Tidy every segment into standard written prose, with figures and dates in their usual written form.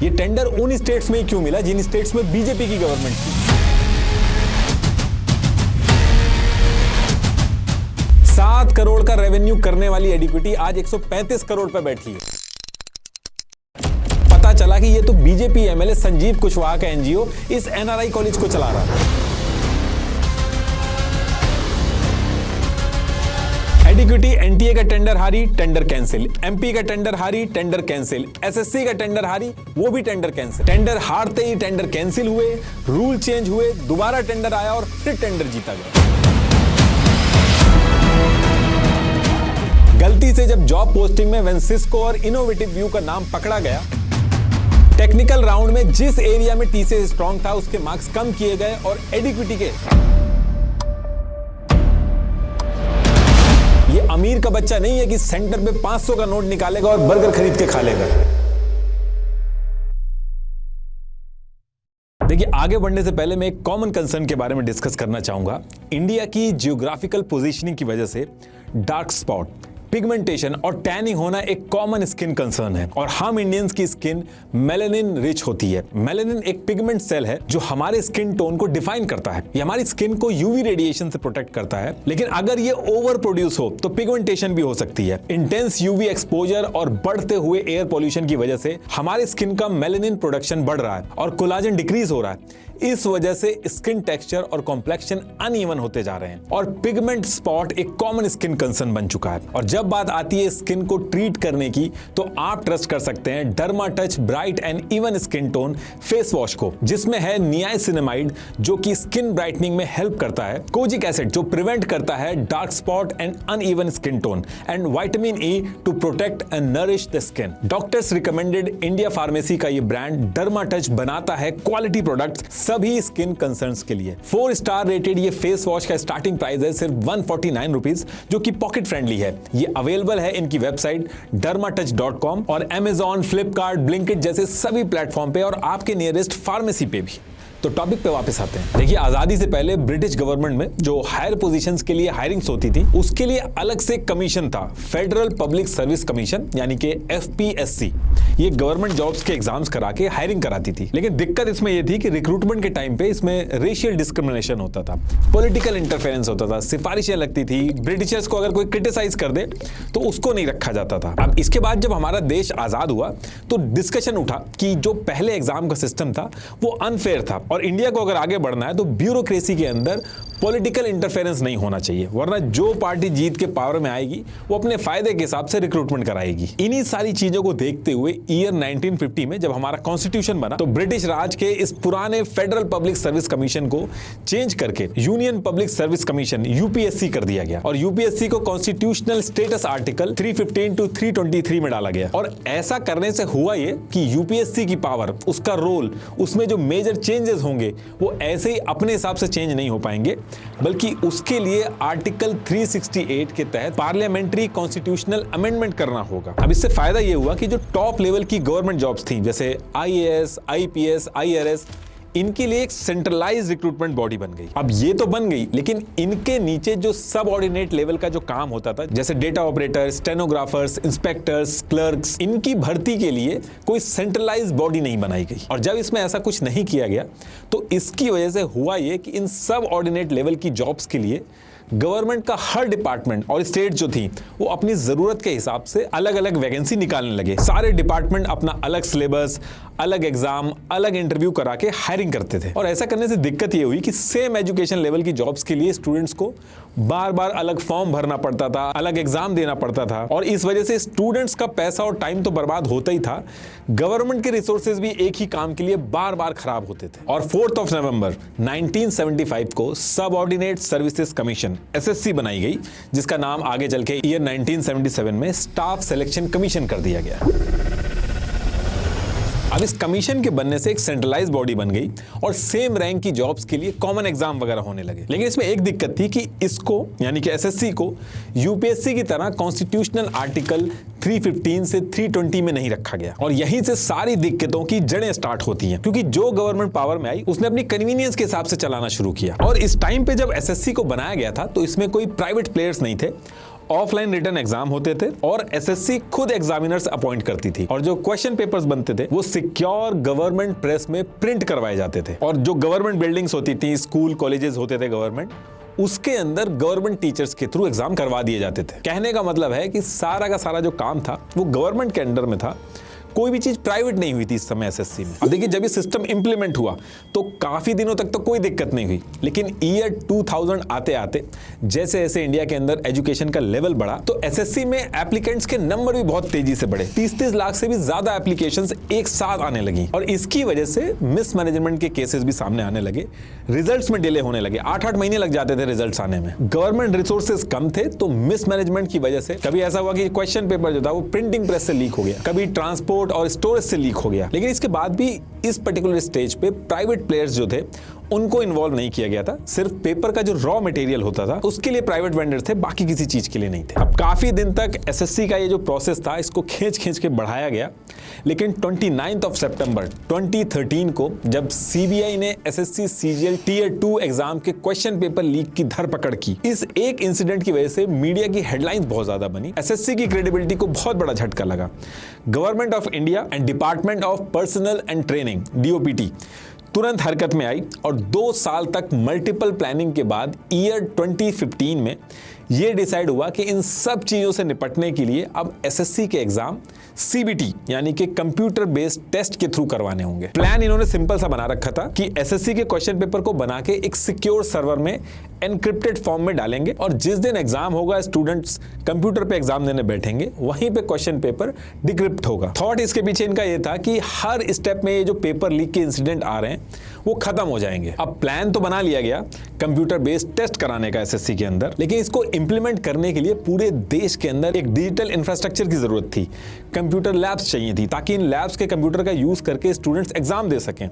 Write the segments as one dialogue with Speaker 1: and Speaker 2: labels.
Speaker 1: ये टेंडर उन स्टेट्स में ही क्यों मिला जिन स्टेट्स में बीजेपी की गवर्नमेंट थी। 7 करोड़ का रेवेन्यू करने वाली एडिक्विटी आज 135 करोड़ पर बैठी है। पता चला कि ये तो बीजेपी एमएलए संजीव कुशवाहा का एनजीओ इस एनआरआई कॉलेज को चला रहा था। एडिक्विटी एनटीए का टेंडर हारी, टेंडर कैंसिल। एमपी का टेंडर हारी, टेंडर कैंसिल। एसएससी का टेंडर हारी, वो भी टेंडर कैंसिल। टेंडर हारते ही टेंडर कैंसिल हुए, रूल चेंज हुए, दोबारा टेंडर आया और फिर टेंडर जीता गया। गलती से जब जॉब पोस्टिंग में वेंसिस्को और इनोवेटिव व्यू का नाम पकड़ा गया, टेक्निकल राउंड में जिस एरिया में टीसीएस स्ट्रांग था उसके मार्क्स कम किए गए और एडिक्विटी के ये अमीर का बच्चा नहीं है कि सेंटर पे 500 का नोट निकालेगा और बर्गर खरीद के खा लेगा। देखिए, आगे बढ़ने से पहले मैं एक कॉमन कंसर्न के बारे में डिस्कस करना चाहूंगा। इंडिया की जियोग्राफिकल पोजीशनिंग की वजह से डार्क स्पॉट, पिगमेंटेशन और टैनिंग होना एक कॉमन स्किन कंसर्न है और हम इंडियंस की स्किन मेलानिन रिच होती है। मेलानिन एक पिगमेंट सेल है जो हमारे स्किन टोन को डिफाइन करता है। ये हमारी स्किन को यूवी रेडिएशन से प्रोटेक्ट करता है, लेकिन अगर ये ओवर प्रोड्यूस हो तो पिगमेंटेशन भी हो सकती है। इंटेंस यूवी एक्सपोजर और बढ़ते हुए एयर पॉल्यूशन की वजह से हमारे स्किन का मेलानिन प्रोडक्शन बढ़ रहा है और कोलाजन डिक्रीज हो रहा है। इस वजह से स्किन टेक्सचर और कॉम्प्लेक्शन अनइवन होते जा रहे हैं और पिगमेंट स्पॉट एक कॉमन स्किन कंसर्न बन चुका है। और जब बात आती है स्किन को ट्रीट करने की, तो आप ट्रस्ट कर सकते हैं derma touch bright and even skin tone face wash को, जिसमें है नियासिनामाइड जो कि स्किन ब्राइटनिंग में हेल्प करता है, कोजिक एसिड जो प्रिवेंट करता है dark spot and uneven skin tone, and vitamin E to protect and nourish the skin. Doctors recommended India pharmacy का ये ब्रांड डर्मा टच बनाता है क्वालिटी प्रोडक्ट सभी स्किन कंसर्न्स के लिए। 4 स्टार रेटेड ये फेस वॉश का स्टार्टिंग प्राइस है सिर्फ 149 रुपीज, जो कि पॉकेट फ्रेंडली है। ये अवेलेबल है इनकी वेबसाइट dermatouch.com और Amazon, फ्लिपकार्ट, ब्लिंकिट जैसे सभी प्लेटफॉर्म पे और आपके नियरेस्ट फार्मेसी पे भी। तो टॉपिक पे वापस आते हैं। देखिए, आजादी से पहले ब्रिटिश गवर्नमेंट में जो हायर पोजीशंस के लिए हायरिंग्स होती थी, उसके लिए अलग से कमीशन था, फेडरल पब्लिक सर्विस कमीशन यानी कि एफपीएससी। ये गवर्नमेंट जॉब्स के एग्जाम्स करा के हायरिंग कराती थी, लेकिन दिक्कत इसमें यह थी कि रिक्रूटमेंट के टाइम पे इसमें रेशियल डिस्क्रिमिनेशन होता था, पॉलिटिकल इंटरफेरेंस होता था, सिफारिशें लगती थी। ब्रिटिशर्स को अगर कोई क्रिटिसाइज कर दे तो उसको नहीं रखा जाता था। अब इसके बाद जब हमारा देश आजाद हुआ तो डिस्कशन उठा कि जो पहले एग्जाम का सिस्टम था वो अनफेयर था और इंडिया को अगर आगे बढ़ना है तो ब्यूरोक्रेसी के अंदर पॉलिटिकल इंटरफेरेंस नहीं होना चाहिए, वरना जो पार्टी जीत के पावर में आएगी वो अपने फायदे के हिसाब से रिक्रूटमेंट कराएगी। इन्हीं सारी चीजों को देखते हुए ईयर 1950 में जब हमारा कॉन्स्टिट्यूशन बना तो ब्रिटिश राज के इस पुराने फेडरल पब्लिक सर्विस कमीशन को चेंज करके union public service commission UPSC कर दिया गया और यूपीएससी को कॉन्स्टिट्यूशनल स्टेटस आर्टिकल 315 टू 323 में डाला गया। और ऐसा करने से हुआ ये कि यूपीएससी की पावर, उसका रोल, उसमें जो मेजर चेंजेस होंगे वो ऐसे ही अपने हिसाब से चेंज नहीं हो पाएंगे, बल्कि उसके लिए आर्टिकल 368 के तहत पार्लियामेंट्री कॉन्स्टिट्यूशनल अमेंडमेंट करना होगा। अब इससे फायदा यह हुआ कि जो टॉप लेवल की गवर्नमेंट जॉब्स थी जैसे आईएएस, आईपीएस, आईआरएस, इनके लिए एक सेंट्रलाइज रिक्रूटमेंट बॉडी बन गई। अब ये तो बन गई, लेकिन इनके नीचे जो सब ऑर्डिनेट लेवल का जो काम होता था जैसे data operator, stenographers, inspectors, clerks, इनकी भर्ती के लिए कोई सेंट्रलाइज बॉडी नहीं बनाई गई। और जब इसमें ऐसा कुछ नहीं किया गया तो इसकी वजह से हुआ ये कि इन सब ऑर्डिनेट लेवल की जॉब्स के लिए गवर्नमेंट का हर डिपार्टमेंट और स्टेट जो थी वो अपनी जरूरत के हिसाब से अलग अलग वैकेंसी निकालने लगे। सारे डिपार्टमेंट अपना अलग सिलेबस, अलग एग्जाम, अलग इंटरव्यू करा के हायरिंग करते थे। और ऐसा करने से दिक्कत ये हुई कि सेम एजुकेशन लेवल की जॉब्स के लिए स्टूडेंट्स को बार बार अलग फॉर्म भरना पड़ता था, अलग एग्जाम देना पड़ता था और इस वजह से स्टूडेंट्स का पैसा और टाइम तो बर्बाद होता ही था, गवर्नमेंट के रिसोर्सेज भी एक ही काम के लिए बार बार खराब होते थे। और 4 नवंबर 1975 को सब ऑर्डिनेट सर्विसेज कमीशन एसएससी बनाई गई, जिसका नाम आगे चल के ईयर 1977 में स्टाफ सिलेक्शन कमीशन कर दिया गया। अब इस कमीशन के बनने से एक सेंट्रलाइज बॉडी बन गई और सेम रैंक की जॉब्स के लिए कॉमन एग्जाम वगैरह होने लगे। लेकिन इसमें एक दिक्कत थी कि इसको यानी कि एसएससी को यूपीएससी की तरह कॉन्स्टिट्यूशनल आर्टिकल 315 से 320 में नहीं रखा गया और यहीं से सारी दिक्कतों की जड़ें स्टार्ट होती हैं, क्योंकि जो गवर्नमेंट पावर में आई उसने अपनी कन्वीनियंस के हिसाब से चलाना शुरू किया। और इस टाइम पे जब एसएससी को बनाया गया था तो इसमें कोई प्राइवेट प्लेयर्स नहीं थे ऑफलाइन रिटन एग्जाम होते थे और एसएससी खुद एग्जामिनर्स अपॉइंट करती थी और जो क्वेश्चन पेपर्स बनते थे वो सिक्योर गवर्नमेंट प्रेस में प्रिंट करवाए जाते थे और जो गवर्नमेंट बिल्डिंग्स होती थी, स्कूल कॉलेजेस होते थे गवर्नमेंट, उसके अंदर गवर्नमेंट टीचर्स के थ्रू एग्जाम करवा दिए जाते थे। कहने का मतलब है कि सारा का सारा जो काम था वो गवर्नमेंट के अंडर में था, कोई भी चीज प्राइवेट नहीं हुई थी इस समय एसएससी में। अब देखिए जब ये सिस्टम इंप्लीमेंट हुआ तो काफी दिनों तक तो कोई दिक्कत नहीं हुई, लेकिन ईयर 2000 आते आते जैसे जैसे इंडिया के अंदर एजुकेशन का लेवल बढ़ा तो एसएससी में एप्लीकेंट्स के नंबर भी बहुत तेजी से बढ़े। 30-30 लाख से भी ज्यादा एप्लीकेशंस एक साथ आने लगी और इसकी वजह से मिसमैनेजमेंट के केसेस भी सामने आने लगे, रिजल्ट्स में डिले होने लगे, 8-8 महीने लग जाते थे रिजल्ट्स आने में। गवर्नमेंट रिसोर्सेज कम थे तो मिसमैनेजमेंट की वजह से कभी ऐसा हुआ कि क्वेश्चन पेपर जो था वो प्रिंटिंग प्रेस से लीक हो गया, कभी ट्रांसपोर्ट और स्टोरेज से लीक हो गया। लेकिन इसके बाद भी इस पर्टिकुलर स्टेज पे प्राइवेट प्लेयर्स जो थे उनको इन्वॉल्व नहीं किया गया था। सिर्फ पेपर का जो रॉ मटेरियल होता था उसके लिए प्राइवेट वेंडर थे, बाकी किसी चीज के लिए नहीं थे। अब काफी दिन तक एसएससी का ये जो प्रोसेस था इसको खींच के बढ़ाया गया, लेकिन 29 सितंबर 2013 को जब सीबीआई ने एसएससी सीजीएल टीयर 2 एग्जाम के क्वेश्चन पेपर लीक की धरपकड़ की, इस एक इंसिडेंट की वजह से मीडिया की हेडलाइंस बहुत ज्यादा बनी, एसएससी की क्रेडिबिलिटी को बहुत बड़ा झटका लगा। Government of India and department of personal and training DOPT तुरंत हरकत में आई और 2 साल तक मल्टीपल प्लानिंग के बाद ईयर 2015 में यह डिसाइड हुआ कि इन सब चीजों से निपटने के लिए अब एसएससी के एग्जाम सीबीटी यानी कि कंप्यूटर बेस्ड टेस्ट के थ्रू करवाने होंगे। प्लान इन्होंने सिंपल सा बना रखा था कि एसएससी के क्वेश्चन पेपर को बना के एक सिक्योर सर्वर में एनक्रिप्टेड फॉर्म में डालेंगे और जिस दिन एग्जाम होगा स्टूडेंट्स कंप्यूटर पे एग्जाम देने बैठेंगे, वहीं पे क्वेश्चन पेपर डिक्रिप्ट होगा। थॉट इसके पीछे इनका यह था कि हर स्टेप में ये जो पेपर लीक के इंसिडेंट आ रहे हैं वो खत्म हो जाएंगे। अब प्लान तो बना लिया गया कंप्यूटर बेस्ड टेस्ट कराने का एसएससी के अंदर, लेकिन इसको इंप्लीमेंट करने के लिए पूरे देश के अंदर एक डिजिटल इंफ्रास्ट्रक्चर की जरूरत थी। कंप्यूटर लैब्स चाहिए थी ताकि इन लैब्स के कंप्यूटर का यूज करके स्टूडेंट्स एग्जाम दे सकें।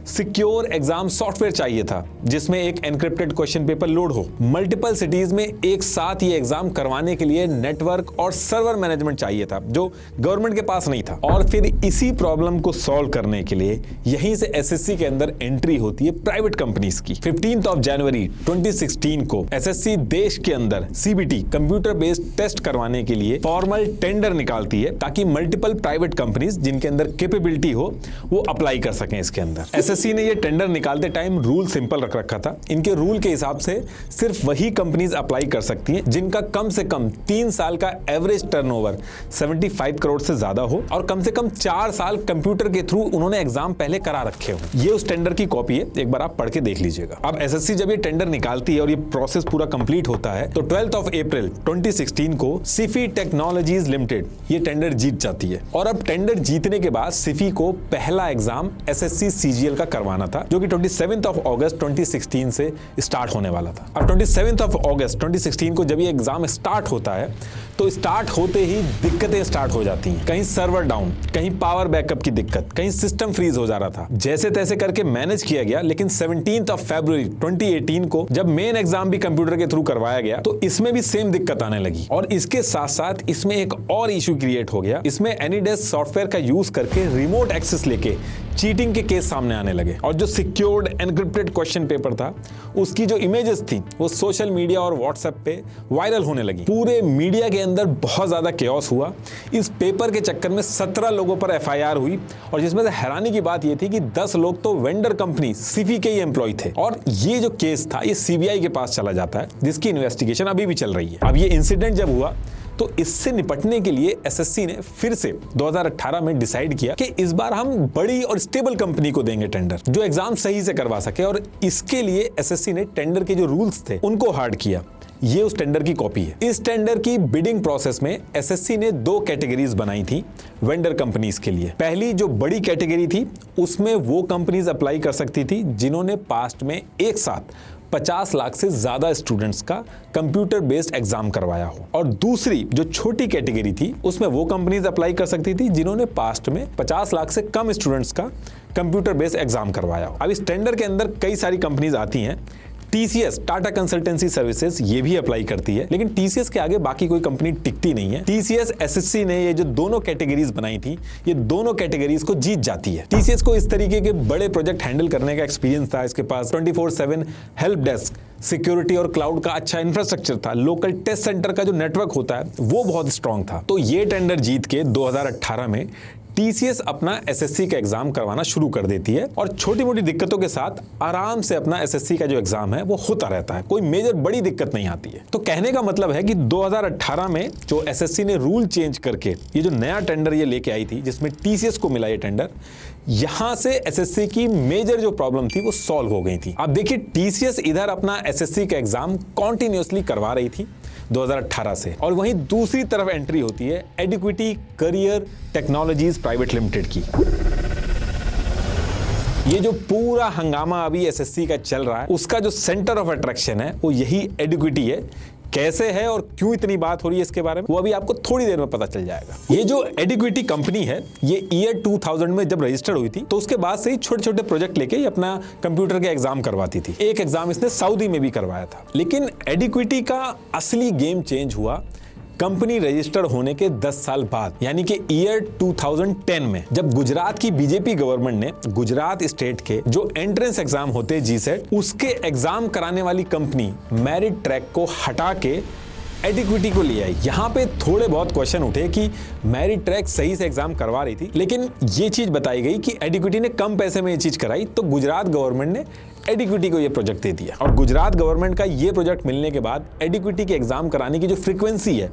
Speaker 1: सिक्योर एग्जाम सॉफ्टवेयर चाहिए था जिसमें एक एनक्रिप्टेड क्वेश्चन पेपर लोड हो। मल्टीपल सिटीज में एक साथ ये एग्जाम करवाने के लिए नेटवर्क और सर्वर मैनेजमेंट चाहिए था जो गवर्नमेंट के पास नहीं था। और फिर इसी प्रॉब्लम को सॉल्व करने के लिए यहीं से एसएससी के अंदर एंट्री होती है प्राइवेट कंपनीज की। 15 जनवरी 2016 को एसएससी देश के अंदर सीबीटी कंप्यूटर बेस्ड टेस्ट करवाने के लिए फॉर्मल टेंडर निकालती है ताकि मल्टीपल प्राइवेट कंपनीज जिनके अंदर कैपेबिलिटी हो वो अप्लाई कर सकें इसके अंदर। एसएससी ने ये टेंडर निकालते टाइम रूल सिंपल रख रखा था। इनके रूल के हिसाब से सिर्फ वही कंपनीज अप्लाई कर सकती हैं जिनका कम से कम 3 साल का एवरेज टर्नओवर 75 करोड़ से ज्यादा हो और कम से कम 4 साल कंप्यूटर के थ्रू उन्होंने एग्जाम पहले करा रखे हो। ये उस टेंडर की कॉपी है, एक बार आप पढ़ के देख लीजिएगा। अब एसएससी जब ये टेंडर निकालती है और ये प्रोसेस पूरा कंप्लीट होता है तो 12 अप्रैल 2016 को सिफी टेक्नोलॉजीज लिमिटेड ये टेंडर जीत जाती है। और अब टेंडर जीतने के बाद सिफी को पहला एग्जाम एसएससी सीजीएल का करवाना था जो कि 27 अगस्त 2016 से स्टार्ट होने वाला था। अब 27 अगस्त 2016 को जब ये एग्जाम स्टार्ट होता है तो स्टार्ट होते ही दिक्कतें स्टार्ट हो जाती हैं। कहीं सर्वर डाउन, कहीं पावर बैकअप की दिक्कत, कहीं सिस्टम फ्रीज हो जा रहा था। जैसे तैसे करके मैनेज किया गया, लेकिन 17 फरवरी 2018 को जब मेन एग्जाम भी कंप्यूटर के थ्रू करवाया गया तो इसमें भी सेम दिक्कत आने लगी। और इसके साथ साथ इसमें एक और इशू क्रिएट हो गया। इसमें एनीडेस्क सॉफ्टवेयर का यूज करके रिमोट एक्सेस लेके चीटिंग के केस सामने आने लगे और जो सिक्योर्ड एनक्रिप्टेड क्वेश्चन पेपर था उसकी जो इमेजेस थी वो सोशल मीडिया और व्हाट्सएप पे वायरल होने लगी। पूरे मीडिया के अंदर बहुत ज्यादा केओस हुआ। इस पेपर के चक्कर में 17 लोगों पर एफआईआर हुई और जिसमें से हैरानी की बात ये थी कि 10 लोग तो वेंडर कंपनी सिफी के ही एम्प्लॉय थे। और ये जो केस था ये सीबीआई के पास चला जाता है जिसकी इन्वेस्टिगेशन अभी भी चल रही है। अब ये इंसिडेंट जब हुआ तो इससे निपटने के लिए एसएससी ने फिर से 2018 में डिसाइड किया कि इस बार हम बड़ी और स्टेबल कंपनी को देंगे टेंडर जो एग्जाम सही से करवा सके। और इसके लिए एसएससी ने टेंडर के जो रूल्स थे उनको हार्ड किया। ये उस टेंडर की कॉपी है। इस टेंडर की बिडिंग प्रोसेस में एसएससी ने 2 कैटेगरीज बनाई थी वेंडर कंपनीज के लिए। पहली जो बड़ी कैटेगरी थी उसमें वो कंपनीज अप्लाई कर सकती थी जिन्होंने पास्ट में एक साथ 50 लाख से ज्यादा स्टूडेंट्स का कंप्यूटर बेस्ड एग्जाम करवाया हो। और दूसरी जो छोटी कैटेगरी थी उसमें वो कंपनीज अप्लाई कर सकती थी जिन्होंने पास्ट में 50 लाख से कम स्टूडेंट्स का कंप्यूटर बेस्ड एग्जाम करवाया हो। अब इस टेंडर के अंदर कई सारी कंपनीज आती हैं। टीसीएस, टाटा कंसल्टेंसी सर्विसेज, ये भी अप्लाई करती है, लेकिन टीसीएस के आगे बाकी कोई कंपनी टिकती नहीं है। टीसीएस एसएससी ने ये जो दोनों कैटेगरीज बनाई थी, ये दोनों कैटेगरीज को जीत जाती है। टीसीएस को इस तरीके के बड़े प्रोजेक्ट हैंडल करने का एक्सपीरियंस था, इसके पास 24/7 हेल्प डेस्क, सिक्योरिटी और क्लाउड का अच्छा इंफ्रास्ट्रक्चर था, लोकल टेस्ट सेंटर का जो नेटवर्क होता है वो बहुत स्ट्रांग था। तो ये टेंडर जीत के 2018 में टीसीएस अपना एसएससी का एग्जाम करवाना शुरू कर देती है और छोटी मोटी दिक्कतों के साथ आराम से अपना एसएससी का जो एग्जाम है वो होता रहता है, कोई मेजर बड़ी दिक्कत नहीं आती है। तो कहने का मतलब है कि 2018 में जो एसएससी ने रूल चेंज करके ये जो नया टेंडर ये लेके आई थी, जिसमें टीसीएस को मिला ये टेंडर, यहां से एसएससी की मेजर जो प्रॉब्लम थी वो सॉल्व हो गई थी। अब देखिए, टीसीएस इधर अपना एसएससी का एग्जाम कॉन्टिन्यूअसली करवा रही थी 2018 से, और वहीं दूसरी तरफ एंट्री होती है एडिक्विटी करियर टेक्नोलॉजीज प्राइवेट लिमिटेड की। ये जो पूरा हंगामा अभी एसएससी का चल रहा है, उसका जो सेंटर ऑफ अट्रैक्शन है वो यही एडिक्विटी है। कैसे है और क्यों इतनी बात हो रही है इसके बारे में, वो अभी आपको थोड़ी देर में पता चल जाएगा। ये जो एडिक्विटी कंपनी है, ये ईयर 2000 में जब रजिस्टर्ड हुई थी, तो उसके बाद से ही छोटे छोटे प्रोजेक्ट लेके ये अपना कंप्यूटर के एग्जाम करवाती थी। एक एग्जाम इसने सऊदी में भी करवाया था। लेकिन एडिक्विटी का असली गेम चेंज हुआ कंपनी रजिस्टर्ड होने के 10 साल बाद, यानी कि ईयर 2010 में, जब गुजरात की बीजेपी गवर्नमेंट ने गुजरात स्टेट के जो एंट्रेंस एग्जाम होते हैं जीसेट, उसके एग्जाम कराने वाली कंपनी मेरिट ट्रैक को हटा के एडिक्विटी को ले आई। यहाँ पे थोड़े बहुत क्वेश्चन उठे कि मेरिट ट्रैक सही से एग्जाम करवा रही थी, लेकिन ये चीज बताई गई कि एडिक्विटी ने कम पैसे में ये चीज कराई, तो गुजरात गवर्नमेंट ने एडिक्विटी को ये प्रोजेक्ट दे दिया। और गुजरात गवर्नमेंट का ये प्रोजेक्ट मिलने के बाद एडिक्विटी के एग्जाम कराने की जो फ्रीक्वेंसी है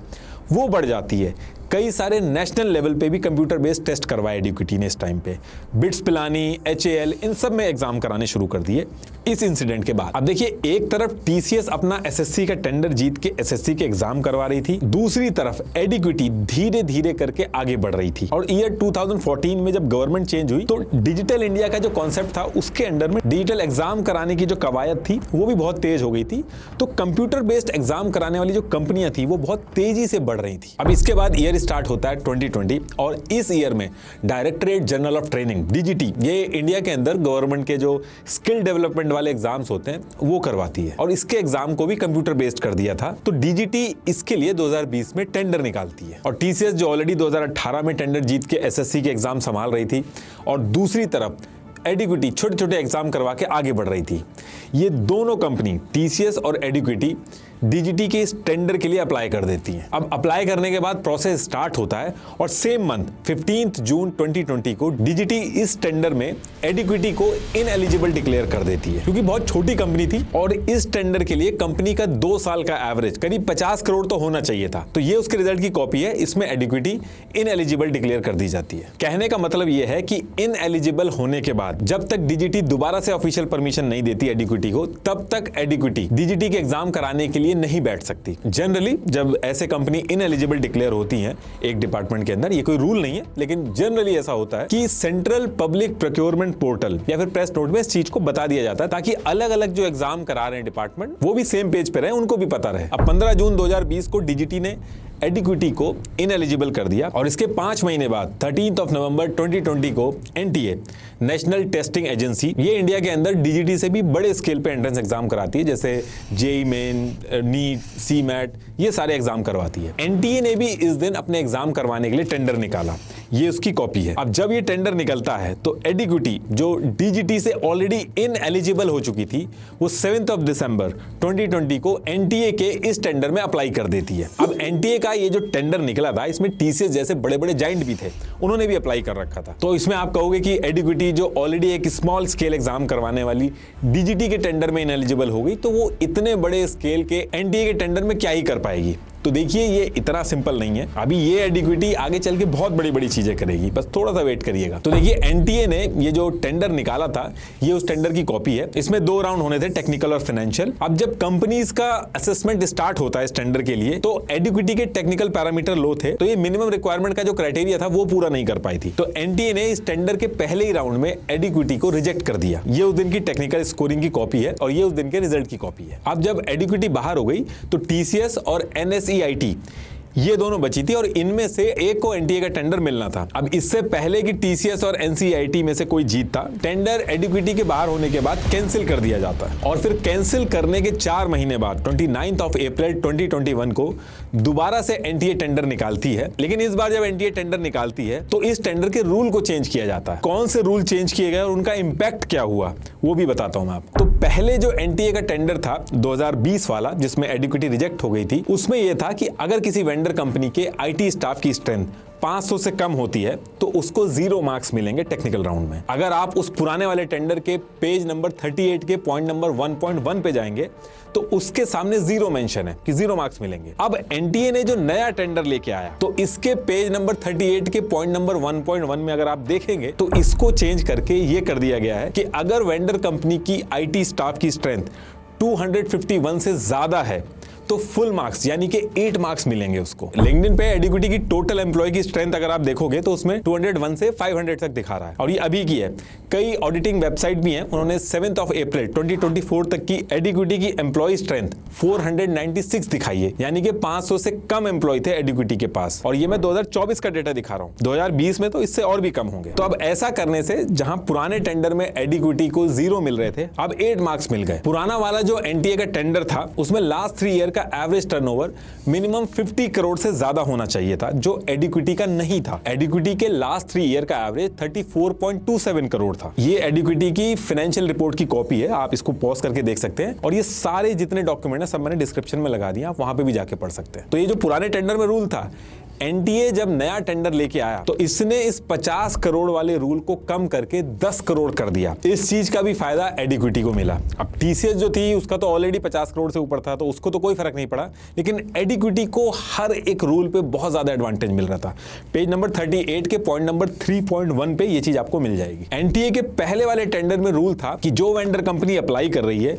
Speaker 1: वो बढ़ जाती है। कई सारे नेशनल लेवल पे भी कंप्यूटर बेस्ड टेस्ट करवाए एडिक्विटी ने इस टाइम पे। बिट्स पिलानी, HAL, इन सब में एग्जाम कराने शुरू कर दिए इस इंसिडेंट के बाद। अब देखिए, एक तरफ टीसीएस अपना एसएससी का टेंडर जीत के एसएससी के एग्जाम करवा रही थी, दूसरी तरफ एडिक्विटी धीरे धीरे करके आगे बढ़ रही थी। और ईयर 2014 में जब गवर्नमेंट चेंज हुई, तो डिजिटल इंडिया का जो कॉन्सेप्ट था, उसके अंडर में डिजिटल एग्जाम कराने की जो कवायद थी वो भी बहुत तेज हो गई थी। तो कंप्यूटर बेस्ड एग्जाम कराने वाली जो कंपनियां थी वो बहुत तेजी से बढ़ रही थी। अब इसके बाद ईयर स्टार्ट होता है 2020, और इस ईयर में directorate general of training, DGT, ये इंडिया के अंदर गवर्नमेंट के जो स्किल डेवलपमेंट वाले एग्जाम्स होते हैं वो करवाती है, और इसके एग्जाम को भी कंप्यूटर बेस्ड कर दिया था। तो DGT इसके लिए 2020 में टेंडर निकालती है, और टीसीएस जो ऑलरेडी 2018 में टेंडर जीत के एसएससी के एग्जाम संभाल रही थी, और दूसरी तरफ एडिक्विटी छोटे छोटे एग्जाम करवा के आगे बढ़ रही थी। ये दोनों कंपनी, टीसीएस और एडिक्विटी, DGT के इस टेंडर के लिए अप्लाई कर देती हैं। अब अप्लाई करने के बाद प्रोसेस स्टार्ट होता है, और सेम मंथ 15 जून 2020 को DGT इस टेंडर में एडिक्विटी को इनएलिजिबल डिक्लेयर कर देती है, क्योंकि बहुत छोटी कंपनी थी और इस टेंडर के लिए कंपनी का 2 साल का एवरेज करीब 50 करोड़ तो होना चाहिए था। तो ये उसके रिजल्ट की कॉपी है, इसमें एडिक्विटी इनएलिजिबल डिक्लेयर कर दी जाती है। कहने का मतलब ये है कि इनएलिजिबल होने के बाद जब तक DGT दोबारा से ऑफिशियल परमिशन नहीं देती एडिक्विटी को, तब तक एडिक्विटी DGT के एग्जाम कराने के लिए नहीं बैठ सकती। जनरली जब ऐसे कंपनी इनएलिजिबल डिक्लेयर होती हैं एक डिपार्टमेंट के अंदर, ये कोई रूल नहीं है, लेकिन जनरली ऐसा होता है कि सेंट्रल पब्लिक प्रोक्योरमेंट पोर्टल या फिर प्रेस नोट में इस चीज को बता दिया जाता है, ताकि अलग अलग जो एग्जाम करा रहे हैं डिपार्टमेंट, वो भी सेम पेज पे रहे, उनको भी पता रहे। अब 15 जून 2020 को DGT ने एडिक्विटी को इनएलिजिबल कर दिया, और इसके 5 महीने बाद 13 नवंबर 2020 को NTA, नेशनल टेस्टिंग एजेंसी, ये इंडिया के अंदर DGT से भी बड़े स्केल पे एंट्रेंस एग्जाम कराती है, जैसे JEE मेन, नीट, CMAT, ये सारे एग्जाम करवाती है। NTA ने भी इस दिन अपने एग्जाम करवाने के लिए टेंडर निकाला, ये उसकी कॉपी है। अब जब ये टेंडर निकलता है तो एडिक्विटी जो DGT से ऑलरेडी इनएलिजिबल हो चुकी थी, वो 7 दिसंबर 2020 को NTA के इस टेंडर में अप्लाई कर देती है। अब NTA का ये जो टेंडर निकला था, इसमें TCS जैसे बड़े बड़े जाइंट भी थे, उन्होंने भी अप्लाई कर रखा था। तो इसमें आप कहोगे कि एडिक्विटी जो ऑलरेडी एक स्मॉल स्केल एग्जाम करवाने वाली DGT के टेंडर में इनएलिजिबल हो गई, तो वो इतने बड़े स्केल के NTA के टेंडर में क्या ही कर पाएगी। तो देखिए, ये इतना सिंपल नहीं है। अभी ये एडिक्विटी आगे चल के बहुत बड़ी बड़ी चीजें करेगी, बस थोड़ा सा वेट करिएगा। तो देखिए, NTA ने ये जो टेंडर निकाला था, ये उस टेंडर की कॉपी है। इसमें 2 राउंड होने थे, टेक्निकल और फाइनेंशियल। अब जब कंपनीज का असेसमेंट स्टार्ट होता है इस टेंडर के लिए, तो एडिक्विटी के टेक्निकल पैरामीटर लो थे, तो ये मिनिमम रिक्वायरमेंट का जो क्राइटेरिया था वो पूरा नहीं कर पाई थी। तो NTA ने इस टेंडर के पहले ही राउंड में एडिक्विटी को रिजेक्ट कर दिया। ये उस दिन की टेक्निकल स्कोरिंग की कॉपी है, और ये उस दिन के रिजल्ट की कॉपी है। अब जब एडिक्विटी बाहर हो गई, तो TCS और NSEIT ये दोनों बची थी और इनमें से एक को एनटीए का टेंडर मिलना था। अब इससे पहले कि टीसीएस और एनसीईआरटी में से कोई जीतता, टेंडर एडिक्विटी के बाहर होने के बाद कैंसिल कर दिया जाता है और फिर कैंसिल करने के 4 महीने बाद 29 अप्रैल 2021 को दोबारा से एनटीए टेंडर निकालती है। लेकिन इस बार जब एनटीए टेंडर निकालती है तो इस टेंडर के रूल को चेंज किया जाता है। कौन से रूल चेंज किए गए और उनका इंपैक्ट क्या हुआ वो भी बताता हूं मैं आपको। तो पहले जो एनटीए का टेंडर था 2020 वाला, जिसमें एडिक्विटी रिजेक्ट हो गई थी, उसमें यह था कि अगर किसी वेंडर कंपनी के आईटी स्टाफ की स्ट्रेंथ 500 से कम होती है तो उसको 0 मार्क्स मिलेंगे टेक्निकल राउंड में। अगर आप उस पुराने वाले टेंडर के पेज नंबर 38 के पॉइंट नंबर 1.1 पे जाएंगे तो उसके सामने 0 मेंशन है कि 0 मार्क्स मिलेंगे। अब एनटीए ने जो नया टेंडर लेके आया तो इसके पेज नंबर 38 के पॉइंट नंबर 1.1 में अगर आप देखेंगे तो इसको चेंज करके ये कर दिया गया है कि अगर वेंडर कंपनी की आईटी स्टाफ की स्ट्रेंथ 251 से ज्यादा है तो फुल मार्क्स यानी कि 8 मार्क्स मिलेंगे उसको। लिंक्डइन पे एडिक्विटी की टोटल एम्प्लॉय की स्ट्रेंथ अगर आप देखोगे तो उसमें 201 से 500 तक दिखा रहा है और ये अभी की है। कई ऑडिटिंग वेबसाइट भी हैं, उन्होंने 7 अप्रैल 2024 तक की एडिक्विटी की एम्प्लॉय स्ट्रेंथ 496 दिखाई है, यानी कि 500 से कम एम्प्लॉय थे एडिक्विटी के पास। और ये मैं 2024 का डेटा दिखा रहा हूँ, 2020 में तो इससे और भी कम होंगे। तो अब ऐसा करने से जहां पुराने टेंडर में एडिक्विटी को 0 मिल रहे थे, अब 8 मार्क्स मिल गए। पुराना वाला जो एनटीए का टेंडर था उसमें लास्ट 3 ईयर का एवरेज टर्नओवर मिनिमम 50 करोड़ से ज्यादा होना चाहिए था, जो एडिक्विटी का नहीं था। एडिक्विटी के लास्ट 3 ईयर का एवरेज 34.27 करोड़ था। ये एडिक्विटी की फाइनेंशियल रिपोर्ट की कॉपी है, आप इसको पॉज करके देख सकते हैं और ये सारे जितने डॉक्यूमेंट है सब मैंने डिस्क्रिप्शन में लगा दिए, आप वहां पे भी जाके पढ़ सकते हैं। तो ये जो पुराने टेंडर में रूल था, एनटीए जब नया टेंडर लेके आया तो इसने इस 50 करोड़ वाले रूल को कम करके 10 करोड़ कर दिया। इस चीज का भी फायदा एडिक्विटी को मिला। अब टीसीएस जो थी उसका तो ऑलरेडी 50 करोड़ से ऊपर था तो उसको तो कोई फर्क नहीं पड़ा, लेकिन एडिक्विटी को हर एक रूल पे बहुत ज्यादा एडवांटेज मिल रहा था। पेज नंबर 38 के पॉइंट नंबर 3.1 पे ये चीज आपको मिल जाएगी। एनटीए के पहले वाले टेंडर में रूल था कि जो वेंडर कंपनी अप्लाई कर रही है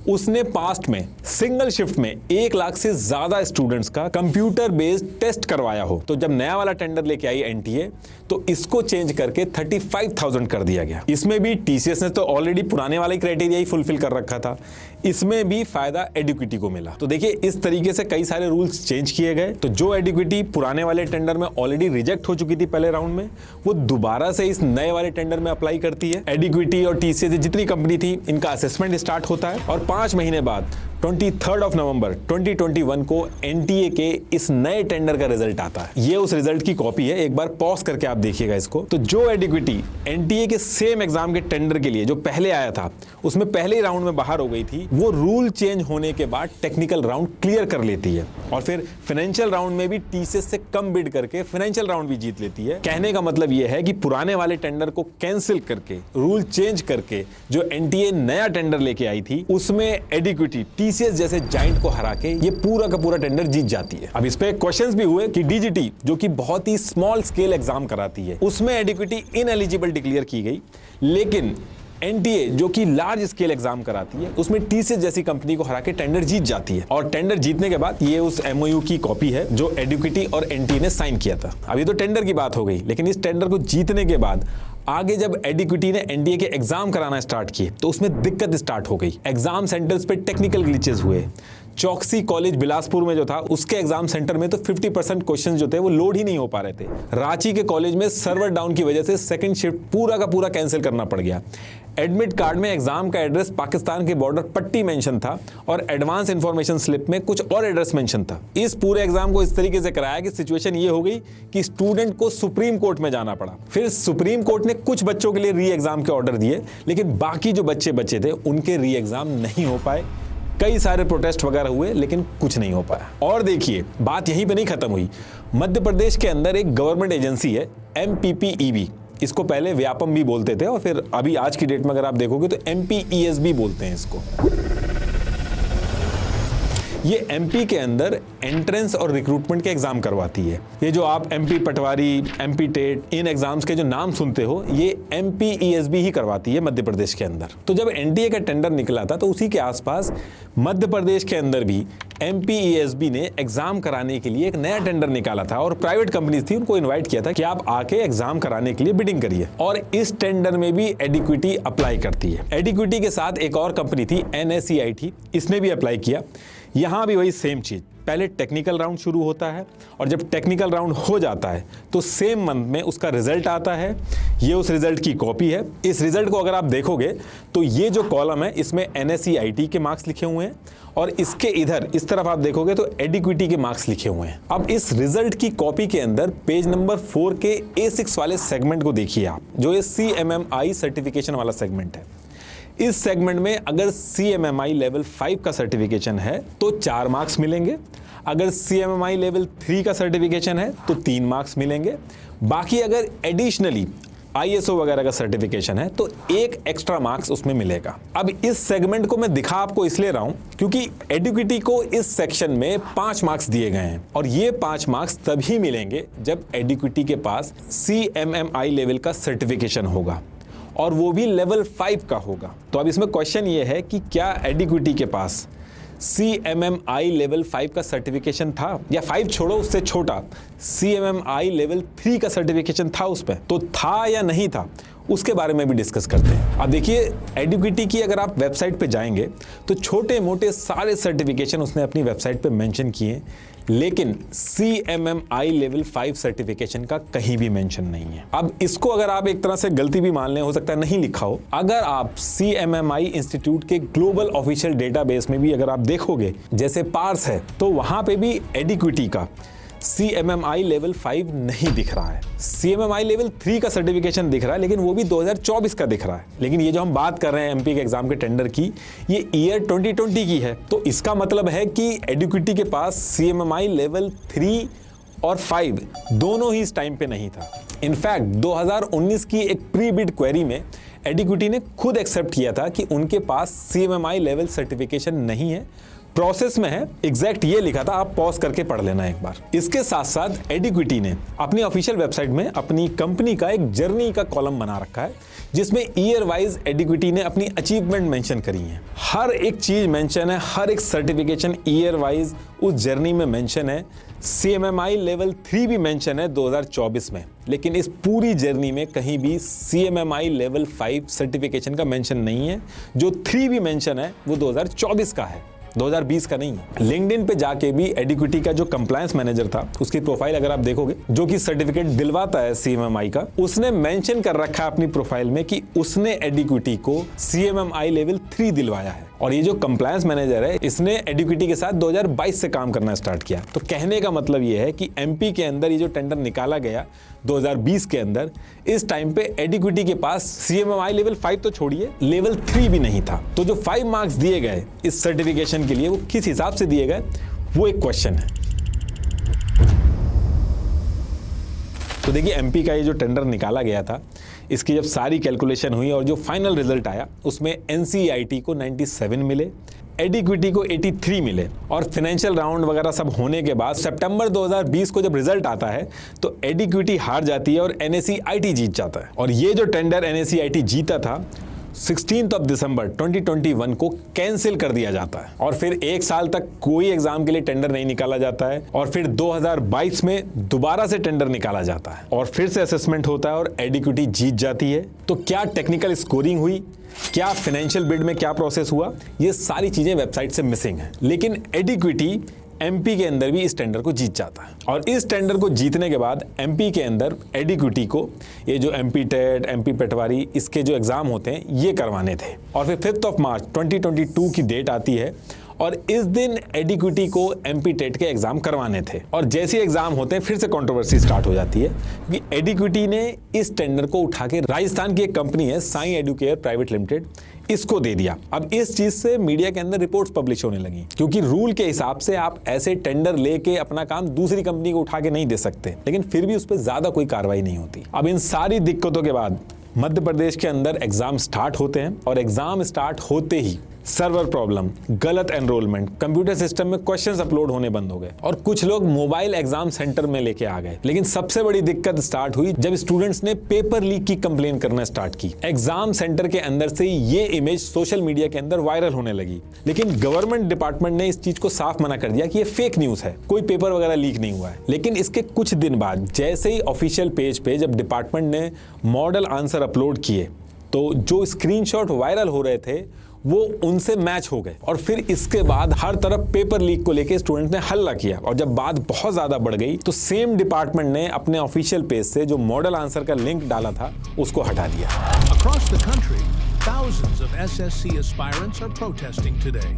Speaker 1: उसने पास्ट में सिंगल शिफ्ट में 1 लाख से ज्यादा स्टूडेंट्स का कंप्यूटर बेस्ड टेस्ट करवाया हो। तो जब नया वाला टेंडर लेके आई एनटीए तो इसको चेंज करके 35,000 कर दिया गया। इसमें भी टीसीएस ने तो ऑलरेडी पुराने वाले क्राइटेरिया ही फुलफिल कर रखा था, इसमें भी फायदा एडिक्विटी को मिला। तो देखिए इस तरीके से कई सारे रूल्स चेंज किए गए। तो जो एडिक्विटी पुराने वाले टेंडर में ऑलरेडी रिजेक्ट हो चुकी थी पहले राउंड में, वो दोबारा से इस नए वाले टेंडर में अप्लाई करती है। एडिक्विटी और टीसीएस जितनी कंपनी थी इनका असेसमेंट स्टार्ट होता है और 5 महीने बाद 23 नवंबर 2021 को एनटीए के इस नए टेंडर का रिजल्ट आता है। ये उस रिजल्ट की कॉपी है, एक बार पॉज करके आप देखिएगा इसको। तो जो एडिक्विटी एनटीए के सेम एग्जाम के टेंडर के लिए जो पहले आया था उसमें पहले ही राउंड में बाहर हो गई थी, वो रूल चेंज होने के बाद टेक्निकल राउंड क्लियर कर लेती है और फिर फाइनेंशियल राउंड में भी टीसीएस से कम बिड करके फाइनेंशियल राउंड भी जीत लेती है। कहने का मतलब यह है कि पुराने वाले टेंडर को कैंसिल करके रूल चेंज करके जो एनटीए नया टेंडर लेके आई थी उसमें एडिक्विटी टीसीएस जैसे जाइंट को हरा के ये पूरा का पूरा टेंडर जीत जाती है। अब इस पे क्वेश्चंस भी हुए कि डीजीटी जो कि बहुत ही स्मॉल स्केल एग्जाम कराती है उसमें एडिक्विटी इनएलिजिबल डिक्लेयर की गई, लेकिन एनटीए जो कि लार्ज स्केल एग्जाम कराती है उसमें टीसीएस जैसी कंपनी को हरा के टेंडर जीत जाती है। और टेंडर जीतने के बाद ये उस एमओयू की कॉपी है जो एडिक्विटी और एनटीए ने साइन किया था। अभी तो टेंडर की बात हो गई, लेकिन इस टेंडर को जीतने के बाद आगे जब एडिक्विटी ने एनडीए के एग्जाम कराना स्टार्ट किए तो उसमें दिक्कत स्टार्ट हो गई। एग्जाम सेंटर्स पे टेक्निकल ग्लिचेस हुए। चौकसी कॉलेज बिलासपुर में जो था उसके एग्जाम सेंटर में तो 50% क्वेश्चन जो थे वो लोड ही नहीं हो पा रहे थे। रांची के कॉलेज में सर्वर डाउन की वजह से सेकंड शिफ्ट पूरा का पूरा कैंसिल करना पड़ गया। एडमिट कार्ड में एग्जाम का एड्रेस पाकिस्तान के बॉर्डर पट्टी मेंशन था और एडवांस इंफॉर्मेशन स्लिप में कुछ और एड्रेस मेंशन था। इस पूरे एग्जाम को इस तरीके से कराया कि सिचुएशन ये हो गई कि स्टूडेंट को सुप्रीम कोर्ट में जाना पड़ा। फिर सुप्रीम कोर्ट ने कुछ बच्चों के लिए री एग्जाम के ऑर्डर दिए, लेकिन बाकी जो बच्चे बचे थे उनके री एग्जाम नहीं हो पाए। कई सारे प्रोटेस्ट वगैरह हुए लेकिन कुछ नहीं हो पाया। और देखिए बात यहीं पे नहीं खत्म हुई। मध्य प्रदेश के अंदर एक गवर्नमेंट एजेंसी है MPPEB, इसको पहले व्यापम भी बोलते थे और फिर अभी आज की डेट में अगर आप देखोगे तो MPES भी बोलते हैं इसको। ये एमपी के अंदर एंट्रेंस और रिक्रूटमेंट के एग्जाम करवाती है। ये जो आप MP पटवारी, MP टेट, इन एग्जाम्स के जो नाम सुनते हो ये MPESB ही करवाती है मध्य प्रदेश के अंदर। तो जब एनडीए का टेंडर निकला था तो उसी के आसपास मध्य प्रदेश के अंदर भी MPESB ने एग्जाम कराने के लिए एक नया टेंडर निकाला था और प्राइवेट कंपनीज थी, उनको इन्वाइट किया था कि आप आके एग्जाम कराने के लिए बिडिंग करिए। और इस टेंडर में भी एडिक्विटी अप्लाई करती है। एडिक्विटी के साथ एक और कंपनी थी NSEIT, इसने भी अप्लाई किया। यहां भी वही सेम चीज, पहले टेक्निकल राउंड शुरू होता है और जब टेक्निकल राउंड हो जाता है तो सेम मंथ में उसका रिजल्ट आता है। ये उस रिजल्ट की कॉपी है। इस रिजल्ट को अगर आप देखोगे तो ये जो कॉलम है इसमें NSE-IT के मार्क्स लिखे हुए हैं और इसके इधर इस तरफ आप देखोगे तो एडिक्विटी के मार्क्स लिखे हुए हैं। अब इस रिजल्ट की कॉपी के अंदर पेज नंबर 4 के A6 वाले सेगमेंट को देखिए आप, जो ये CMMI सर्टिफिकेशन वाला सेगमेंट है। इस सेगमेंट में अगर CMMI लेवल 5 का सर्टिफिकेशन है तो 4 मार्क्स मिलेंगे, अगर CMMI लेवल 3 का सर्टिफिकेशन है तो 3 मार्क्स मिलेंगे, बाकी अगर एडिशनली ISO वगैरह का सर्टिफिकेशन है तो 1 एक्स्ट्रा मार्क्स उसमें मिलेगा। अब इस सेगमेंट को मैं दिखा आपको इसलिए रहा हूं क्योंकि एडिक्विटी को इस सेक्शन में 5 मार्क्स दिए गए हैं और ये 5 मार्क्स तभी मिलेंगे जब एडिक्विटी के पास CMMI लेवल का सर्टिफिकेशन होगा और वो भी लेवल 5 का होगा। तो अब इसमें क्वेश्चन ये है कि क्या एडिक्विटी के पास CMMI लेवल 5 का सर्टिफिकेशन था, या 5 छोड़ो उससे छोटा CMMI लेवल 3 का सर्टिफिकेशन था उस पर, तो था या नहीं था उसके बारे में भी डिस्कस करते हैं। अब देखिए एडिक्विटी की अगर आप वेबसाइट पे जाएंगे तो छोटे मोटे सारे सर्टिफिकेशन उसने अपनी वेबसाइट पे मेंशन किए, लेकिन CMMI लेवल 5 सर्टिफिकेशन का कहीं भी मेंशन नहीं है। अब इसको अगर आप एक तरह से गलती भी मान लें, हो सकता है नहीं लिखा हो, अगर आप CMMI इंस्टीट्यूट के ग्लोबल ऑफिशियल डेटाबेस में भी अगर आप देखोगे जैसे पार्स है तो वहां पे भी एडिक्विटी का CMMI लेवल 5 नहीं दिख रहा है। CMMI लेवल 3 का सर्टिफिकेशन दिख रहा है लेकिन वो भी 2024 का दिख रहा है। लेकिन ये जो हम बात कर रहे हैं MP के एग्जाम के टेंडर की, ये ईयर 2020 की है, तो इसका मतलब है कि एडिक्विटी के पास CMMI लेवल 3 और 5 दोनों ही इस टाइम पे नहीं था। इनफैक्ट 2019 की एक प्री बिड क्वेरी में एडिक्विटी ने खुद एक्सेप्ट किया था कि उनके पास CMMI लेवल सर्टिफिकेशन नहीं है, प्रोसेस में है, एग्जैक्ट ये लिखा था, आप पॉज करके पढ़ लेना एक बार। इसके साथ साथ एडिक्विटी ने अपनी ऑफिशियल वेबसाइट में अपनी कंपनी का एक जर्नी का कॉलम बना रखा है जिसमें ईयर वाइज एडिक्विटी ने अपनी अचीवमेंट मेंशन करी है। हर एक चीज मेंशन है, हर एक सर्टिफिकेशन ईयर वाइज उस जर्नी में मेंशन है। CMMI लेवल 3 भी मेंशन है 2024 में, लेकिन इस पूरी जर्नी में कहीं भी CMMI लेवल 5 सर्टिफिकेशन का मेंशन नहीं है। जो 3 भी मेंशन है वो 2024 का है, 2020 का नहीं है। लिंक्डइन पे जाके भी एडिक्विटी का जो कंप्लायंस मैनेजर था उसकी प्रोफाइल अगर आप देखोगे, जो कि सर्टिफिकेट दिलवाता है CMMI का, उसने मेंशन कर रखा है अपनी प्रोफाइल में कि उसने एडिक्विटी को CMMI लेवल 3 दिलवाया है। और ये जो कंप्लायंस मैनेजर है इसने एडिक्विटी के साथ 2022 से काम करना स्टार्ट किया। तो कहने का मतलब ये है कि MP के अंदर ये जो टेंडर निकाला गया 2020 के अंदर, इस टाइम पे एडिक्विटी के पास CMMI लेवल 5 तो छोड़िए, लेवल 3 भी नहीं था। तो जो 5 मार्क्स दिए गए इस सर्टिफिकेशन के लिए वो किस हिसाब से दिए गए वो एक क्वेश्चन है। तो देखिए MP का ये जो टेंडर निकाला गया था, इसकी जब सारी कैलकुलेशन हुई और जो फाइनल रिजल्ट आया उसमें NCERT को 97 मिले, एडिक्विटी को 83 मिले और फाइनेंशियल राउंड वगैरह सब होने के बाद सितंबर 2020 को जब रिजल्ट आता है तो एडिक्विटी हार जाती है और NSE-IT जीत जाता है। और ये जो टेंडर NSE-IT जीता था 16 दिसंबर 2021 को कैंसिल कर दिया जाता है और फिर 1 साल तक कोई एग्जाम के लिए टेंडर नहीं निकाला जाता है और फिर 2022 में दोबारा से टेंडर निकाला जाता है और फिर से असेसमेंट होता है और एडिक्विटी जीत जाती है। तो क्या टेक्निकल स्कोरिंग हुई, क्या फाइनेंशियल बिड में क्या प्रोसेस हुआ, ये सारी चीजें वेबसाइट से मिसिंग है। लेकिन एडिक्विटी MP के अंदर भी इस टेंडर को जीत जाता है और इस टेंडर को जीतने के बाद MP के अंदर एडिक्विटी को ये जो MP टेट, MP पटवारी, इसके जो एग्जाम होते हैं ये करवाने थे। और फिर 5 मार्च 2022 की डेट आती है और इस दिन एडिक्विटी को MP टेट के एग्जाम करवाने थे और जैसे एग्जाम होते हैं फिर से कंट्रोवर्सी स्टार्ट हो जाती है क्योंकि एडिक्विटी ने इस टेंडर को उठा के राजस्थान की एक कंपनी है साई एडुकेयर प्राइवेट लिमिटेड, इसको दे दिया। अब इस चीज से मीडिया के अंदर रिपोर्ट्स पब्लिश होने लगी क्योंकि रूल के हिसाब से आप ऐसे टेंडर लेके अपना काम दूसरी कंपनी को उठा के नहीं दे सकते, लेकिन फिर भी उस पर ज्यादा कोई कार्रवाई नहीं होती। अब इन सारी दिक्कतों के बाद मध्य प्रदेश के अंदर एग्जाम स्टार्ट होते हैं और एग्जाम स्टार्ट होते ही सर्वर प्रॉब्लम, गलत एनरोलमेंट, कंप्यूटर सिस्टम में क्वेश्चंस अपलोड होने बंद हो गए और कुछ लोग मोबाइल एग्जाम सेंटर में लेके आ गए। लेकिन सबसे बड़ी दिक्कत स्टार्ट हुई जब स्टूडेंट्स ने पेपर लीक की कंप्लेन करना स्टार्ट की। एग्जाम सेंटर के अंदर से ये इमेज सोशल मीडिया के अंदर वायरल होने लगी, लेकिन गवर्नमेंट डिपार्टमेंट ने इस चीज को साफ मना कर दिया कि ये फेक न्यूज है, कोई पेपर वगैरह लीक नहीं हुआ है। लेकिन इसके कुछ दिन बाद जैसे ही ऑफिशियल पेज पे जब डिपार्टमेंट ने मॉडल आंसर अपलोड किए तो जो स्क्रीनशॉट वायरल हो रहे थे वो उनसे मैच हो गए। और फिर इसके बाद हर तरफ पेपर लीक को लेके स्टूडेंट ने हल्ला किया, और जब बात बहुत ज्यादा बढ़ गई तो सेम डिपार्टमेंट ने अपने ऑफिशियल पेज से जो मॉडल आंसर का लिंक डाला था उसको हटा दिया।
Speaker 2: Across the country, thousands of SSC aspirants are protesting today,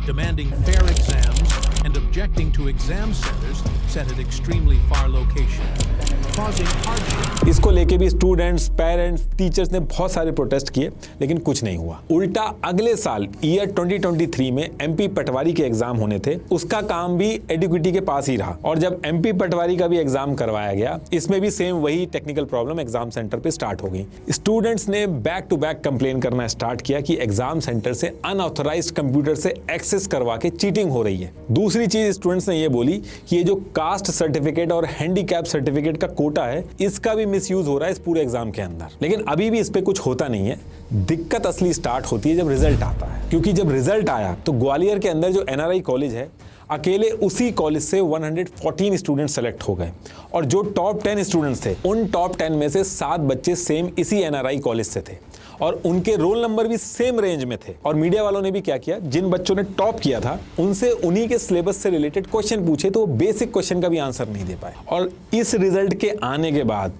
Speaker 2: demanding fair exams and objecting to exam centers set at extremely far locations, causing hardship.
Speaker 1: इसको लेके भी स्टूडेंट्स, पेरेंट्स, टीचर्स ने बहुत सारे प्रोटेस्ट किए, लेकिन कुछ नहीं हुआ। उल्टा अगले साल ईयर 2023 में एमपी पटवारी के एग्जाम होने थे, उसका काम भी एडिक्विटी के पास ही रहा। और जब एमपी पटवारी का भी एग्जाम करवाया गया, इसमें भी सेम वही टेक्निकल प्रॉब्लम एग्जाम सेंटर पे स्टार्ट हो गई। स्टूडेंट्स ने बैक टू बैक कंप्लेन करना स्टार्ट किया कि एग्जाम सेंटर से अनऑथराइज्ड कंप्यूटर से एक्सेस करवा के चीटिंग हो रही है। दूसरी चीज स्टूडेंट्स ने ये बोली कि ये जो कास्ट सर्टिफिकेट और हैंडीकैप सर्टिफिकेट का कोटा है, इसका भी मिसयूज हो रहा है इस पूरे एग्जाम के अंदर। लेकिन अभी भी इस पे कुछ होता नहीं है। दिक्कत असली स्टार्ट होती है जब रिजल्ट आता है, क्योंकि जब रिजल्ट आया तो ग्वालियर के अंदर जो एनआरआई कॉलेज है, अकेले उसी कॉलेज से 114 स्टूडेंट सेलेक्ट हो गए, और जो टॉप 10 स्टूडेंट्स थे, उन टॉप 10 में से 7 बच्चे सेम इसी एनआरआई कॉलेज से थे, और उनके रोल नंबर भी सेम रेंज में थे। और मीडिया वालों ने भी क्या किया, जिन बच्चों ने टॉप किया था उनसे उन्हीं के सिलेबस से रिलेटेड क्वेश्चन पूछे, तो वो बेसिक क्वेश्चन का भी आंसर नहीं दे पाए। और इस रिजल्ट के आने के बाद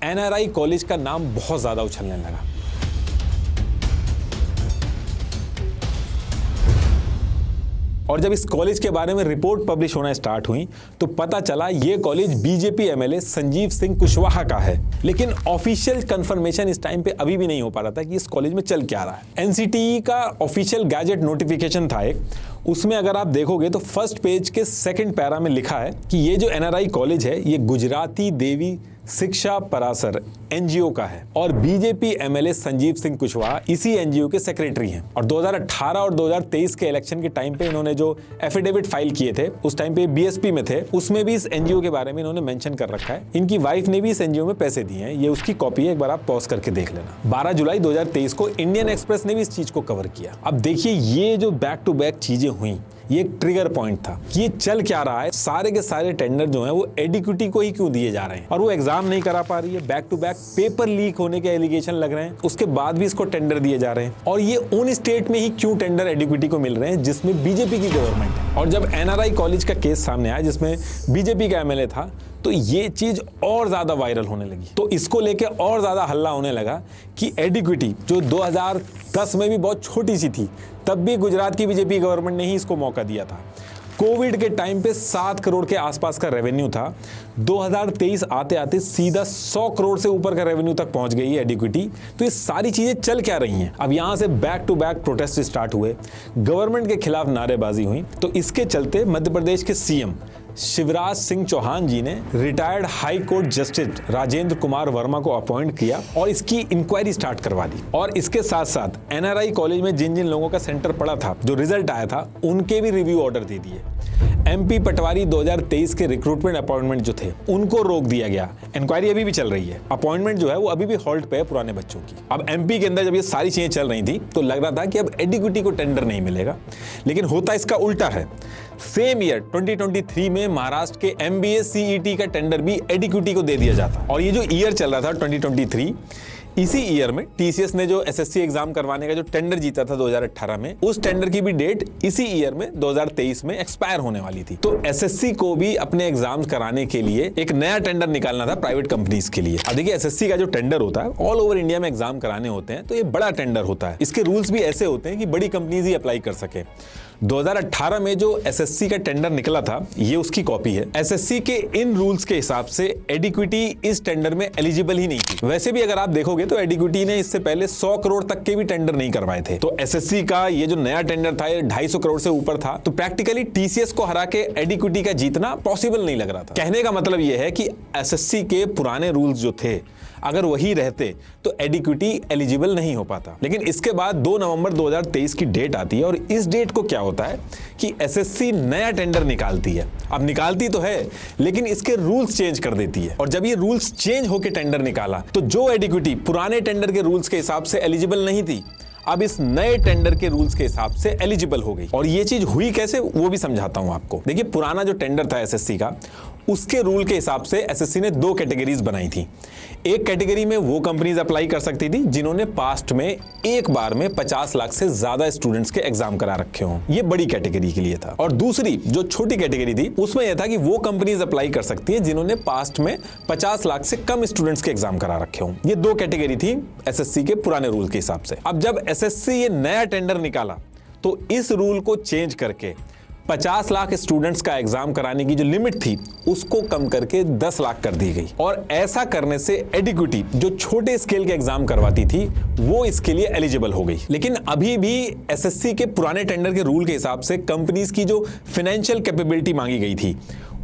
Speaker 1: एनआरआई कॉलेज का नाम बहुत ज्यादा उछलने लगा। और जब इस कॉलेज के बारे में रिपोर्ट पब्लिश होना स्टार्ट हुई तो पता चला ये college BJP MLA Sanjeev Singh Kushwaha का है। लेकिन ऑफिशियल कंफर्मेशन इस टाइम पे अभी भी नहीं हो पा रहा था कि इस कॉलेज में चल क्या रहा है। एनसीटीई का ऑफिशियल गैजेट नोटिफिकेशन था एक, उसमें अगर आप देखोगे तो फर्स्ट पेज के सेकंड पैरा में लिखा है कि ये जो एनआरआई कॉलेज है ये गुजराती देवी शिक्षा परासर एनजीओ का है, और बीजेपी एमएलए संजीव सिंह कुशवाहा इसी एनजीओ के सेक्रेटरी हैं। और 2018 और 2023 के इलेक्शन के टाइम पे इन्होंने जो एफिडेविट फाइल किए थे, उस टाइम पे बीएसपी में थे, उसमें भी इस एनजीओ के बारे में इन्होंने मेंशन कर रखा है। इनकी वाइफ ने भी इस एनजीओ में पैसे दिए हैं, ये उसकी कॉपी है, एक बार आप पॉज करके देख लेना। 12 जुलाई 2023 को इंडियन एक्सप्रेस ने भी इस चीज को कवर किया। अब देखिए ये जो बैक टू बैक चीजें हुई, ये एक ट्रिगर पॉइंट था कि ये चल क्या रहा है। सारे के सारे टेंडर जो हैं वो एडिक्विटी को ही क्यों दिए जा रहे हैं, और वो एग्जाम नहीं करा पा रही है। Back to back paper leak होने के एलिगेशन लग रहे हैं, उसके बाद भी इसको टेंडर दिए जा रहे हैं। और ये उन स्टेट में ही क्यों टेंडर एडिक्विटी को मिल रहे हैं जिसमें बीजेपी की गवर्नमेंट है। और जब एनआरआई कॉलेज का केस सामने आया जिसमें बीजेपी का एमएलए था, तो ये चीज और ज्यादा वायरल होने लगी। तो इसको लेके और ज्यादा हल्ला होने लगा कि एडिक्विटी जो 2010 में भी बहुत छोटी सी थी, तब भी गुजरात की बीजेपी गवर्नमेंट ने ही इसको मौका दिया था। कोविड के टाइम पे 7 करोड़ के आसपास का रेवेन्यू था, 2023 आते आते सीधा 100 करोड़ से ऊपर का रेवेन्यू तक पहुंच गई है एडिक्विटी। तो ये सारी चीजें चल क्या रही हैं। अब यहां से back to back protest start हुए, गवर्नमेंट के खिलाफ नारेबाजी हुई। तो इसके चलते मध्य प्रदेश के सीएम शिवराज सिंह चौहान जी ने retired high court justice Rajendra Kumar Verma को अपॉइंट किया और इसकी इंक्वायरी स्टार्ट करवा दी। और इसके साथ साथ एनआरआई कॉलेज में जिन जिन लोगों का सेंटर पड़ा था, जो रिजल्ट आया था, उनके भी रिव्यू ऑर्डर दे दिए। एमपी पटवारी 2023 के रिक्रूटमेंट अपॉइंटमेंट जो थे उनको रोक दिया गया। इंक्वायरी अभी भी चल रही है, अपॉइंटमेंट जो है वो अभी भी होल्ड पे है पुराने बच्चों की। अब एमपी के अंदर जब ये सारी चीजें चल रही थी तो लग रहा था कि अब एडिक्विटी को टेंडर नहीं मिलेगा, लेकिन होता इसका उल्टा है। सेम ईयर 2023 में महाराष्ट्र के एमबीए सीईटी का टेंडर भी एडिक्विटी को दे दिया जाता। और ये जो ईयर चल रहा था 2023, इसी ईयर में टीसीएस ने जो एसएससी एग्जाम करवाने का जो टेंडर जीता था 2018 में, उस टेंडर की भी डेट इसी ईयर में 2023 में एक्सपायर होने वाली थी। तो एसएससी को भी अपने एग्जाम कराने के लिए एक नया टेंडर निकालना था प्राइवेट कंपनीज के लिए। अब देखिए एसएससी का जो टेंडर होता है, ऑल ओवर इंडिया में एग्जाम कराने होते हैं, तो ये बड़ा टेंडर होता है। इसके रूल्स भी ऐसे होते हैं कि बड़ी कंपनीज ही अप्लाई कर सके। 2018 में जो एसएससी का टेंडर निकला था, ये उसकी कॉपी है। एसएससी के इन रूल्स के हिसाब से एडिक्विटी इस टेंडर में एलिजिबल ही नहीं थी। वैसे भी अगर आप देखोगे तो एडिक्विटी ने इससे पहले 100 करोड़ तक के भी टेंडर नहीं करवाए थे। तो एसएससी का ये जो नया टेंडर था, ये 250 करोड़ से ऊपर था। तो प्रैक्टिकली टीसीएस को हरा के एडिक्विटी का जीतना पॉसिबल नहीं लग रहा था। कहने का मतलब ये है कि एसएससी के पुराने रूल्स जो थे, अगर वही रहते तो एडिक्विटी एलिजिबल नहीं हो पाता। लेकिन इसके बाद 2 नवंबर 2023 की डेट आती है, और इस डेट को क्या होता है कि एसएससी नया टेंडर निकालती है। अब निकालती तो है, लेकिन इसके रूल्स चेंज कर देती है। और जब ये रूल्स चेंज होकर टेंडर निकाला, तो जो एडिक्विटी पुराने टेंडर के रूल्स के हिसाब से एलिजिबल नहीं थी, अब इस नए टेंडर के रूल्स के हिसाब से एलिजिबल हो गई। और ये चीज हुई कैसे, वो भी समझाता हूं आपको। देखिए पुराना जो टेंडर था एसएससी का, उसके रूल के हिसाब से एसएससी ने 2 कैटेगरीज बनाई थी। एक कैटेगरी में वो कंपनीज अप्लाई कर सकती थी जिन्होंने पास्ट में एक बार में 50 लाख से ज्यादा स्टूडेंट्स के एग्जाम करा रखे हों, ये बड़ी कैटेगरी के लिए था। और दूसरी जो छोटी कैटेगरी थी उसमें यह था कि वो कंपनीज अप्लाई कर सकती है जिन्होंने पास्ट में 50 लाख से कम स्टूडेंट्स के एग्जाम करा रखे हों। ये 2 कैटेगरी थी एसएससी के पुराने रूल के हिसाब से। अब जब एसएससी ये नया टेंडर निकाला तो इस रूल को चेंज करके 50 लाख स्टूडेंट्स का एग्जाम कराने की जो लिमिट थी उसको कम करके 10 लाख कर दी गई। और ऐसा करने से एडिक्विटी जो छोटे स्केल के एग्जाम करवाती थी वो इसके लिए एलिजिबल हो गई। लेकिन अभी भी एसएससी के पुराने टेंडर के रूल के हिसाब से कंपनीज की जो फाइनेंशियल कैपेबिलिटी मांगी गई थी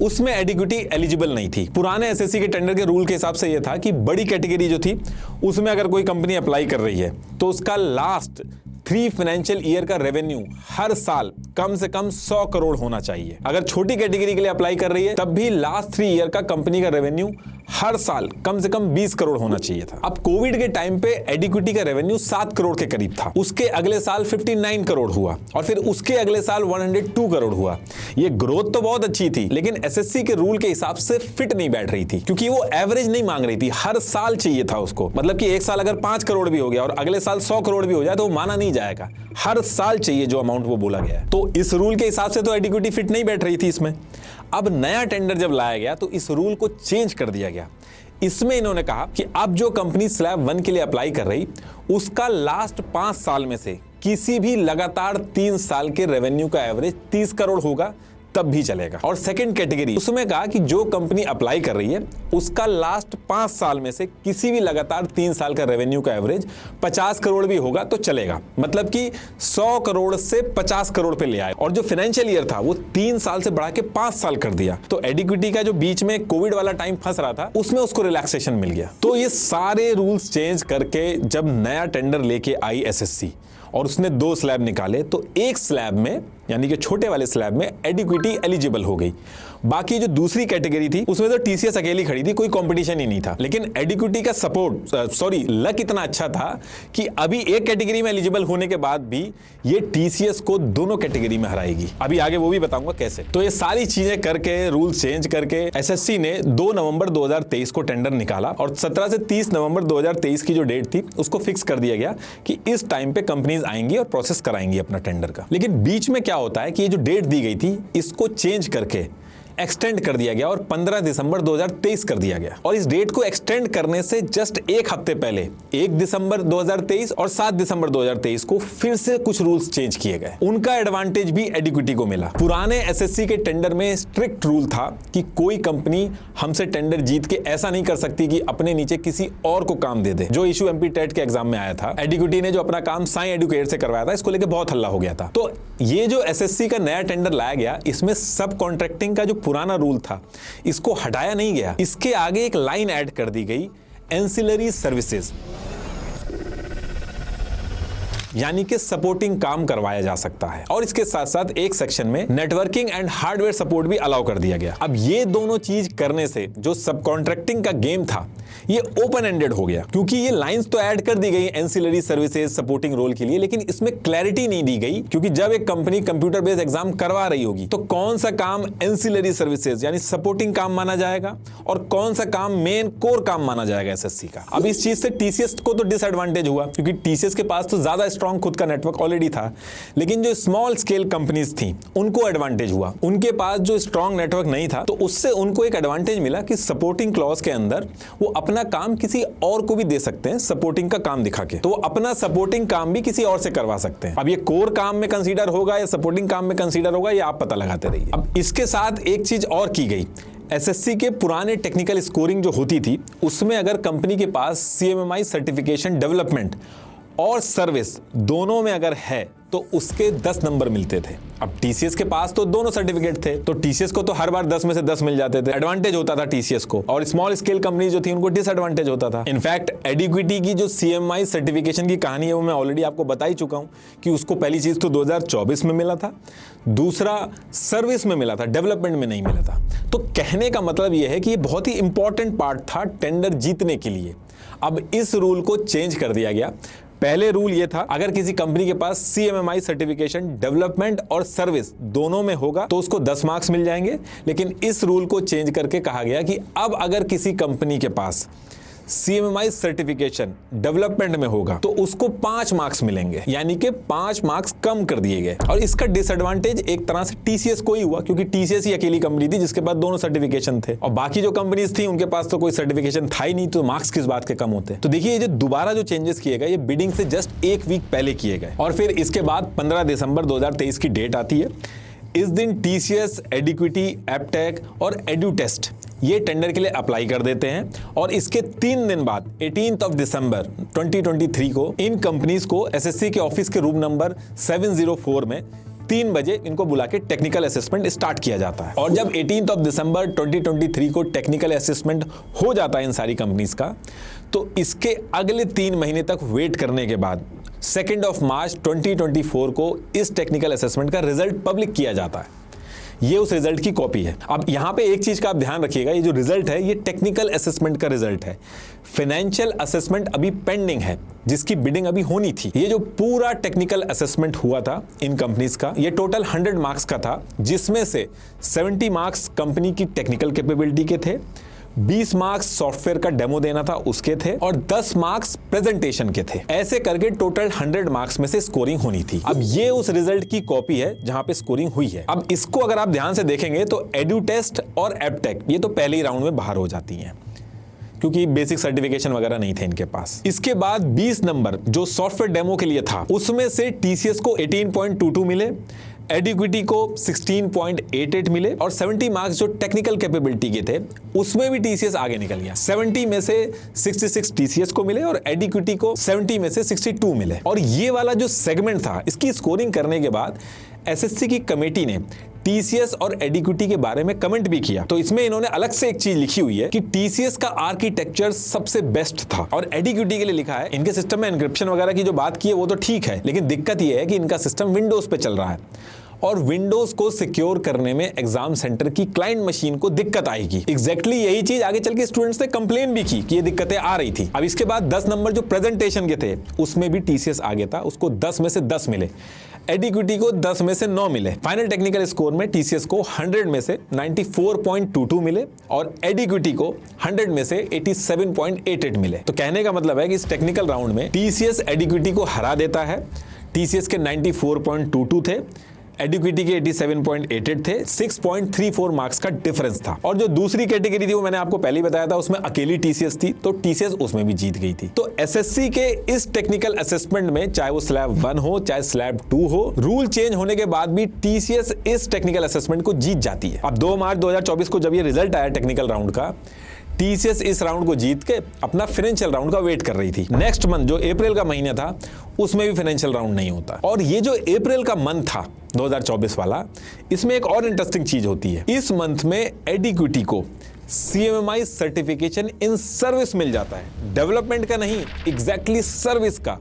Speaker 1: उसमें एडिक्विटी एलिजिबल नहीं थी। पुराने एसएससी के टेंडर के रूल के हिसाब से यह था कि बड़ी कैटेगरी जो थी उसमें अगर कोई कंपनी अप्लाई कर रही है तो उसका लास्ट 3 फाइनेंशियल ईयर का रेवेन्यू हर साल कम से कम 100 करोड़ होना चाहिए। अगर छोटी कैटेगरी के लिए अप्लाई कर रही है तब भी लास्ट 3 ईयर का कंपनी का रेवेन्यू हर साल कम से कम 20 करोड़ होना चाहिए था। अब कोविड के टाइम पे एडिक्विटी का रेवेन्यू 7 करोड़ के करीब था, उसके अगले साल 59 करोड़ हुआ और फिर उसके अगले साल 102 करोड़ हुआ। ये ग्रोथ तो बहुत अच्छी थी लेकिन एसएससी के रूल के हिसाब से फिट नहीं बैठ रही थी क्योंकि वो एवरेज नहीं मांग रही थी, हर साल चाहिए था उसको। मतलब कि एक साल अगर 5 करोड़ भी हो गया और अगले साल 100 करोड़ भी हो जाए तो वो माना नहीं जाएगा, हर साल चाहिए जो अमाउंट वो बोला गया है। तो इस रूल के हिसाब से तो एडिक्विटी फिट नहीं बैठ रही थी इसमें। अब नया टेंडर जब लाया गया तो इस रूल को चेंज कर दिया गया। इसमें इन्होंने कहा कि अब जो कंपनी स्लैब 1 के लिए अप्लाई कर रही उसका लास्ट 5 साल में से किसी भी लगातार 3 साल के रेवेन्यू का एवरेज 30 करोड़ होगा तब भी चलेगा। और सेकंड कैटेगरी उसमें कहा कि जो कंपनी अप्लाई कर रही है उसका लास्ट 5 साल में से किसी भी लगातार 3 साल का रेवेन्यू का एवरेज 50 करोड़ भी होगा तो चलेगा। मतलब कि 100 करोड़ से 50 करोड़ पे ले आए। और जो फाइनेंशियल ईयर था वो 3 साल से बढ़ा के 5 साल कर दिया। तो एडिक्विटी का जो बीच में कोविड वाला टाइम फंस रहा था उसमें उसको रिलैक्सेशन मिल गया। तो ये सारे रूल्स चेंज करके जब नया टेंडर लेके आई एसएससी और उसने 2 स्लैब निकाले तो एक स्लैब में यानी कि छोटे वाले स्लैब में एडिक्विटी एलिजिबल हो गई। बाकी जो दूसरी कैटेगरी थी उसमें तो टीसीएस अकेली खड़ी थी, कोई कंपटीशन ही नहीं था। लेकिन एडिक्विटी का लक इतना अच्छा था कि अभी एक कैटेगरी में एलिजिबल होने के बाद भी ये टीसीएस को दोनों कैटेगरी में हराएगी। अभी आगे वो भी बताऊंगा कैसे। तो ये सारी चीजें करके रूल चेंज करके एसएससी ने 2 नवंबर 2023 को टेंडर निकाला और 17 से 30 नवंबर 2023 की जो डेट थी उसको फिक्स कर दिया गया कि इस टाइम पे कंपनीज आएंगी और प्रोसेस कराएंगी अपना टेंडर का। लेकिन बीच में क्या होता है कि ये जो डेट दी गई थी इसको चेंज करके एक्सटेंड कर दिया गया और 15 दिसंबर 2023 कर दिया गया। और इस डेट को एक्सटेंड करने से जस्ट एक हफ्ते पहले 1 दिसंबर 2023 और 7 दिसंबर 2023 को फिर से कुछ रूल्स चेंज किए गए। उनका एडवांटेज भी एडिक्विटी को मिला। पुराने एसएससी के टेंडर में स्ट्रिक्ट रूल था कि कोई कंपनी हमसे टेंडर जीत के ऐसा नहीं कर सकती कि अपने नीचे किसी और को काम दे दे, जो इशू एमपी टेट के एग्जाम में आया था। एडिक्विटी ने जो अपना काम साई एडुकेट से करवाया था इसको लेकर बहुत हल्ला हो गया था। तो ये जो एसएससी का नया टेंडर लाया गया इसमें सब कॉन्ट्रैक्टिंग का जो पुराना रूल था इसको हटाया नहीं गया, इसके आगे एक लाइन ऐड कर दी गई एंसिलरी सर्विसेज, यानी कि सपोर्टिंग काम करवाया जा सकता है। और इसके साथ साथ एक सेक्शन में नेटवर्किंग एंड हार्डवेयर सपोर्ट भी अलाउ कर दिया गया। अब ये दोनों चीज करने से जो सब कॉन्ट्रैक्टिंग का गेम था ये ओपन एंडेड हो गया, क्योंकि ये लाइंस तो ऐड कर दी गई एंसिलरी सर्विसेज सपोर्टिंग रोल के लिए, लेकिन इसमें क्लैरिटी नहीं दी गई। क्योंकि जब एक कंपनी कंप्यूटर बेस्ड एग्जाम करवा रही होगी तो कौन सा काम एंसिलरी सर्विसेज यानी सपोर्टिंग काम माना जाएगा और कौन सा काम मेन कोर काम माना जाएगा एसएससी का। अब इस चीज से टीसीएस को तो डिसएडवांटेज हुआ, क्योंकि टीसीएस के पास तो ज्यादा स्ट्रॉन्ग खुद का नेटवर्क ऑलरेडी था। लेकिन जो स्मॉल स्केल कंपनीज थी उनको एडवांटेज हुआ, उनके पास जो स्ट्रॉन्ग नेटवर्क नहीं था तो उससे उनको एक एडवांटेज मिला कि सपोर्टिंग क्लॉज के अंदर वो अपना काम किसी और को भी दे सकते हैं सपोर्टिंग का काम दिखा के, तो वो अपना सपोर्टिंग काम भी किसी और से करवा सकते हैं। अब ये कोर काम में कंसीडर होगा या सपोर्टिंग काम में कंसीडर होगा ये आप पता लगाते रहिए। अब इसके साथ एक चीज और की गई, एसएससी के पुराने टेक्निकल स्कोरिंग जो होती थी उसमें अगर कंपनी के पास सीएमएमआई सर्टिफिकेशन डेवलपमेंट और सर्विस दोनों में अगर है तो उसके 10 नंबर मिलते थे। अब टीसीएस के पास तो दोनों सर्टिफिकेट थे तो टीसीएस को तो हर बार 10 में से 10 मिल जाते थे, एडवांटेज होता था टीसीएस को, और स्मॉल स्केल कंपनी जो थी उनको डिसएडवांटेज होता था। इनफैक्ट एडिक्विटी की जो सीएमआई सर्टिफिकेशन की कहानी है वो मैं ऑलरेडी आपको बता ही चुका हूं कि उसको पहली चीज तो 2024 में मिला था, दूसरा सर्विस में मिला था, डेवलपमेंट में नहीं मिला था। तो कहने का मतलब यह है कि ये बहुत ही इंपॉर्टेंट पार्ट था टेंडर जीतने के लिए। अब इस रूल को चेंज कर दिया गया, पहले रूल ये था, अगर किसी कंपनी के पास CMMI सर्टिफिकेशन डेवलपमेंट और सर्विस दोनों में होगा तो उसको 10 मार्क्स मिल जाएंगे। लेकिन इस रूल को चेंज करके कहा गया कि अब अगर किसी कंपनी के पास CMMI सर्टिफिकेशन डेवलपमेंट में होगा तो उसको 5 मार्क्स मिलेंगे, यानी कि 5 मार्क्स कम कर दिए गए। और इसका डिसएडवांटेज एक तरह से TCS को ही हुआ, क्योंकि TCS ही अकेली कंपनी थी जिसके पास दोनों सर्टिफिकेशन थे, और बाकी जो कंपनीज थी उनके पास तो कोई सर्टिफिकेशन था ही नहीं, तो मार्क्स किस बात के कम होते। तो देखिए, ये जो दोबारा जो चेंजेस किए गए, ये बिडिंग से जस्ट 1 वीक पहले किए गए। और फिर इसके बाद 15 दिसंबर 2023 की डेट आती है। इस दिन TCS, एडिक्विटी, एपटेक और एडुटेस्ट ये टेंडर के लिए अप्लाई कर देते हैं, और इसके 3 दिन बाद 18 दिसंबर 2023 को इन कंपनीज को SSC के ऑफिस के रूम नंबर 704 में 3 बजे इनको बुला के टेक्निकल असेसमेंट स्टार्ट किया जाता है। और जब 18 दिसंबर 2023 को टेक्निकल असेसमेंट हो जाता है इन सारी कंपनीज का, तो इसके अगले 3 महीने तक वेट करने के बाद 2 मार्च 2024 को इस टेक्निकल असेसमेंट का रिजल्ट पब्लिक किया जाता है। ये उस रिजल्ट की कॉपी है। अब यहां पे एक चीज का आप ध्यान रखिएगा, ये जो रिजल्ट है ये टेक्निकल असेसमेंट का रिजल्ट है। फाइनेंशियल असेसमेंट अभी पेंडिंग है, जिसकी बिडिंग अभी होनी थी। ये जो पूरा टेक्निकल असेसमेंट हुआ था इन कंपनीज का, ये टोटल 100 मार्क्स का था, जिसमें से 70 मार्क्स कंपनी की टेक्निकल कैपेबिलिटी के थे, 20 मार्क्स सॉफ्टवेयर का डेमो देना था उसके थे, और 10 मार्क्स प्रेजेंटेशन के थे। ऐसे करके टोटल 100 मार्क्स में से स्कोरिंग होनी थी। अब ये उस रिजल्ट की कॉपी है जहां पे स्कोरिंग हुई है। अब इसको अगर आप ध्यान से देखेंगे तो एडुटेस्ट और एपटेक ये तो पहले ही राउंड में बाहर हो जाती हैं, क्योंकि बेसिक सर्टिफिकेशन वगैरह नहीं थे इनके पास। इसके बाद 20 नंबर जो सॉफ्टवेयर डेमो के लिए था, उसमें से TCS को 18.22 मिले, एडिक्विटी को 16.88 मिले, और 70 मार्क्स जो टेक्निकल कैपेबिलिटी के थे उसमें भी TCS आगे निकल गया। 70 में से 66 TCS को मिले और एडिक्विटी को 70 में से 62 मिले। और ये वाला जो सेगमेंट था, इसकी स्कोरिंग करने के बाद SSC की कमेटी ने TCS और एडिक्विटी के बारे में कमेंट भी किया। तो इसमें इन्होंने अलग से एक चीज लिखी हुई है कि TCS का आर्किटेक्चर सबसे बेस्ट था, और एडिक्विटी के लिए लिखा है इनके सिस्टम में एन्क्रिप्शन वगैरह की जो बात की है वो तो ठीक है, लेकिन दिक्कत ये है कि इनका सिस्टम विंडोज पे चल रहा है, और विंडोज को सिक्योर करने में एग्जाम सेंटर की क्लाइंट मशीन को दिक्कत आएगी। एग्जैक्टली यही चीज आगे चल के स्टूडेंट्स ने कंप्लेन भी की कि ये दिक्कतें आ रही थी। अब इसके बाद 10 नंबर जो प्रेजेंटेशन के थे उसमें भी TCS आगे था, उसको 10 में से 10 मिले, एडिक्विटी को 10 में से 9 मिले। फाइनल टेक्निकल स्कोर में TCS को 100 में से 94.22 मिले, और एडिक्विटी को 100 में से 87.88 मिले। तो कहने का मतलब है कि इस टेक्निकल राउंड में TCS एडिक्विटी को हरा देता है। TCS के 94.22 थे, एडिक्विटी के 87.88 थे, 6.34 मार्क्स का डिफरेंस था। और जो दूसरी कैटेगरी थी वो मैंने आपको पहले ही बताया था, उसमें अकेली TCS थी, तो TCS उसमें भी जीत गई थी। तो SSC के इस टेक्निकल असेसमेंट में, चाहे वो स्लैब 1 हो चाहे स्लैब 2 हो, रूल चेंज होने के बाद भी TCS इस टेक्निकल असेसमेंट को जीत जाती है। अब 2 मार्च 2024 को जब ये रिजल्ट आया टेक्निकल राउंड का, TCS इस राउंड को जीत के अपना फाइनेंशियल राउंड का वेट कर रही थी। नेक्स्ट मंथ जो अप्रैल का महीना था, उसमें भी फाइनेंशियल राउंड नहीं होता। और ये जो अप्रैल का मंथ था 2024 वाला, इसमें एक और इंटरेस्टिंग चीज होती है। इस मंथ में एडिक्विटी को CMMI सर्टिफिकेशन इन सर्विस मिल जाता है, डेवलपमेंट का नहीं, एग्जैक्टली सर्विस का,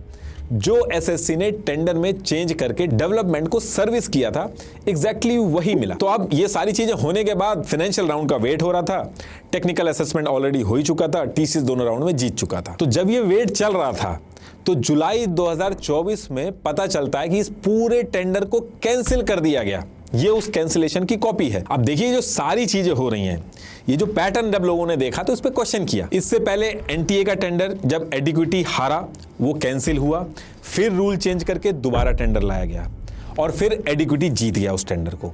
Speaker 1: जो SSC ने टेंडर में चेंज करके डेवलपमेंट को सर्विस किया था, एग्जैक्टली वही मिला। तो अब ये सारी चीजें होने के बाद फाइनेंशियल राउंड का वेट हो रहा था, टेक्निकल असेसमेंट ऑलरेडी हो ही चुका था, TCS दोनों राउंड में जीत चुका था। तो जब ये वेट चल रहा था, तो जुलाई 2024 में पता चलता है कि इस पूरे टेंडर को कैंसिल कर दिया गया। ये उस कैंसिलेशन की कॉपी है। अब देखिए जो सारी चीजें हो रही हैं, ये जो पैटर्न जब लोगों ने देखा तो इस पे क्वेश्चन किया। इससे पहले NTA का टेंडर जब एडिक्विटी हारा वो कैंसिल हुआ, फिर रूल चेंज करके दोबारा टेंडर लाया गया, और फिर एडिक्विटी जीत गया उस टेंडर को।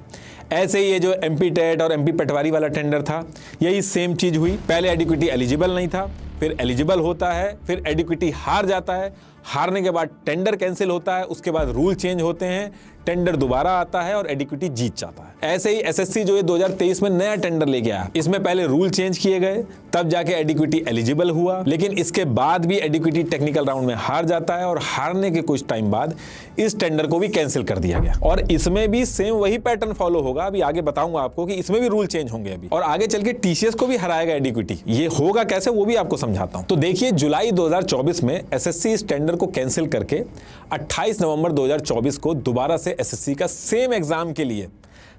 Speaker 1: ऐसे ही ये जो MP टेट और MP पटवारी वाला टेंडर था, यही सेम चीज हुई। पहले एडिक्विटी एलिजिबल नहीं था, फिर एलिजिबल होता है, फिर एडिक्विटी हार जाता है, हारने के बाद टेंडर कैंसिल होता है, उसके बाद रूल चेंज होते हैं, टेंडर दोबारा आता है और एडिक्विटी जीत जाता है। ऐसे ही SSC जो है 2023 में नया टेंडर लेके आया, इसमें पहले रूल चेंज किए गए, तब जाके एडिक्विटी एलिजिबल हुआ, लेकिन इसके बाद भी एडिक्विटी टेक्निकल राउंड में हार जाता है, और हारने के कुछ टाइम बाद इस टेंडर को भी कैंसिल कर दिया गया। और इसमें भी सेम वही पैटर्न फॉलो होगा। अभी आगे बताऊंगा आपको कि इसमें भी रूल चेंज होंगे अभी, और आगे चल के TCS को भी हराएगा एडिक्विटी। ये होगा कैसे वो भी आपको समझाता हूं। तो देखिए जुलाई 2024 में SSC इस टेंडर को कैंसिल करके 28 नवंबर 2024 को दोबारा से SSC का सेम एग्जाम के लिए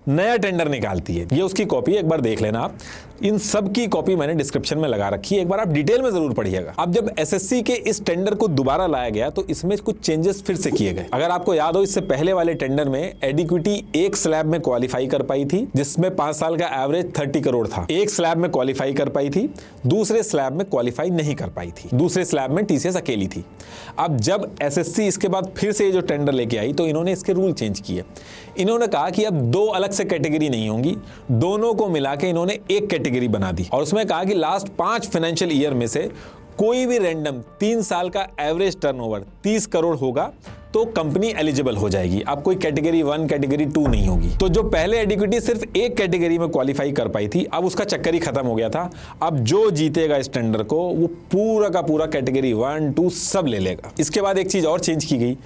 Speaker 1: नया टेंडर निकालती है। ये उसकी कॉपी है, एक बार देख लेना आप। इन सब की कॉपी मैंने डिस्क्रिप्शन में लगा रखी है, एक बार आप डिटेल में जरूर पढ़िएगा। अब जब एसएससी के इस टेंडर को दोबारा लाया गया तो इसमें कुछ चेंजेस फिर से किए गए। अगर आपको याद हो, इससे पहले वाले टेंडर में एडिक्विटी एक स्लैब में क्वालिफाई कर पाई थी, जिसमें 5 साल का एवरेज 30 करोड़ था। एक स्लैब में क्वालिफाई कर पाई थी, दूसरे स्लैब में क्वालिफाई नहीं कर पाई थी। दूसरे स्लैब में टीसीएस अकेली थी। अब जब एसएससी इसके बाद फिर से ये जो टेंडर लेके आई तो इन्होंने इसके रूल चेंज किए। इन्होंने कहा कि अब 2 अलग से कैटेगरी नहीं होंगी, दोनों को मिला के इन्होंने एक कैटेगरी बना दी। और उसमें कहा कि लास्ट 5 फाइनेंशियल ईयर में से कोई भी रैंडम 3 साल का एवरेज टर्नओवर 30 करोड़ होगा तो कंपनी एलिजिबल हो जाएगी। अब कोई कैटेगरी 1 कैटेगरी 2 नहीं होगी। तो जो पहले एडिक्विटी सिर्फ एक कैटेगरी में क्वालिफाई कर पाई थी, अब उसका चक्कर ही खत्म हो गया था। अब जो जीतेगा इस टेंडर को वो पूरा का पूरा कैटेगरी 1, 2 सब ले लेगा। इसके बाद एक चीज और चेंज की गई।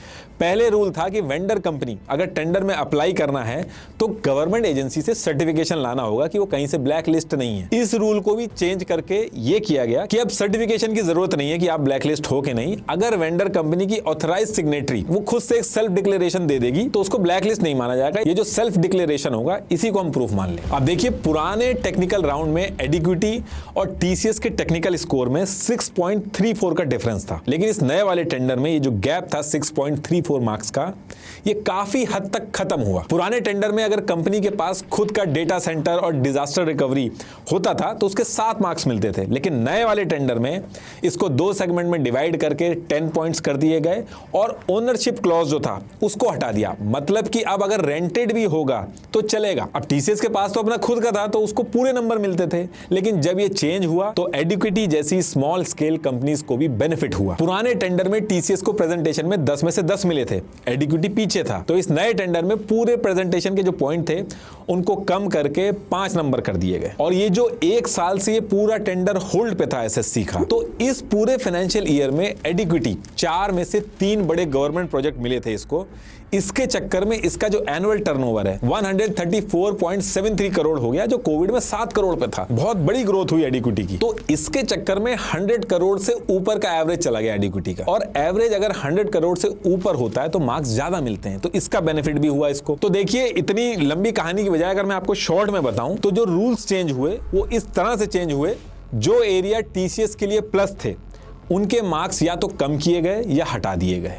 Speaker 1: पहले रूल था कि वेंडर कंपनी अगर टेंडर में अप्लाई करना है तो गवर्नमेंट एजेंसी से सर्टिफिकेशन लाना होगा कि वो कहीं से ब्लैक लिस्ट नहीं है। इस रूल को भी चेंज करके ये किया गया कि अब सर्टिफिकेशन की जरूरत नहीं है कि आप ब्लैक लिस्ट हो के नहीं। अगर वेंडर कंपनी की ऑथराइज सिग्नेटरी वो खुद से एक सेल्फ डिक्लेरेशन दे देगी तो उसको ब्लैक लिस्ट नहीं माना जाएगा। ये जो सेल्फ डिक्लेरेशन होगा इसी को हम प्रूफ मान लें। अब देखिए, पुराने टेक्निकल राउंड में एडिक्विटी और टीसीएस के टेक्निकल स्कोर में 6.34 का डिफरेंस था, लेकिन इस नए वाले टेंडर में ये जो गैप था 6.34 मार्क्स का, ये काफी हद तक खत्म हुआ। पुराने टेंडर में अगर कंपनी के पास खुद का डेटा सेंटर और डिजास्टर रिकवरी होता था तो उसके 7 मार्क्स मिलते थे, लेकिन नए वाले टेंडर में इसको 2 सेगमेंट में डिवाइड करके 10 पॉइंट्स कर दिए गए और ओनरशिप क्लॉज जो था उसको हटा दिया। मतलब कि अब अगर रेंटेड भी होगा तो चलेगा। अब टीसीएस के पास तो अपना खुद का था तो उसको पूरे नंबर मिलते थे, लेकिन जब ये चेंज हुआ तो एडिक्विटी जैसी स्मॉल स्केल कंपनीज को भी बेनिफिट हुआ। पुराने टेंडर में टीसीएस को प्रेजेंटेशन में 10 में से 10 मिले थे, एडिक्विटी पीछे था। तो इस नए टेंडर में पूरे प्रेजेंटेशन के जो पॉइंट थे उनको कम करके 5 नंबर कर दिए गए। और ये जो 1 साल से ये पूरा टेंडर होल्ड पे था एसएससी का, तो इस पूरे फाइनेंशियल ईयर में एडिक्विटी 4 में से 3 बड़े गवर्नमेंट प्रोजेक्ट मिले थे इसको। इसके चक्कर में इसका जो एनुअल टर्नओवर है 134.73 करोड़ हो गया, जो कोविड में 7 करोड़ पे था। बहुत बड़ी ग्रोथ हुई एडिक्विटी की। तो इसके चक्कर में 100 करोड़ से ऊपर का एवरेज चला गया एडिक्विटी का। और एवरेज अगर 100 करोड़ से ऊपर होता है तो मार्क्स ज्यादा मिलते हैं, तो इसका बेनिफिट भी हुआ इसको। तो देखिए, इतनी लंबी कहानी की बजाय अगर मैं आपको शॉर्ट में बताऊं तो जो रूल्स चेंज हुए वो इस तरह से चेंज हुए। जो एरिया टीसीएस के लिए प्लस थे उनके मार्क्स या तो कम किए गए या हटा दिए गए,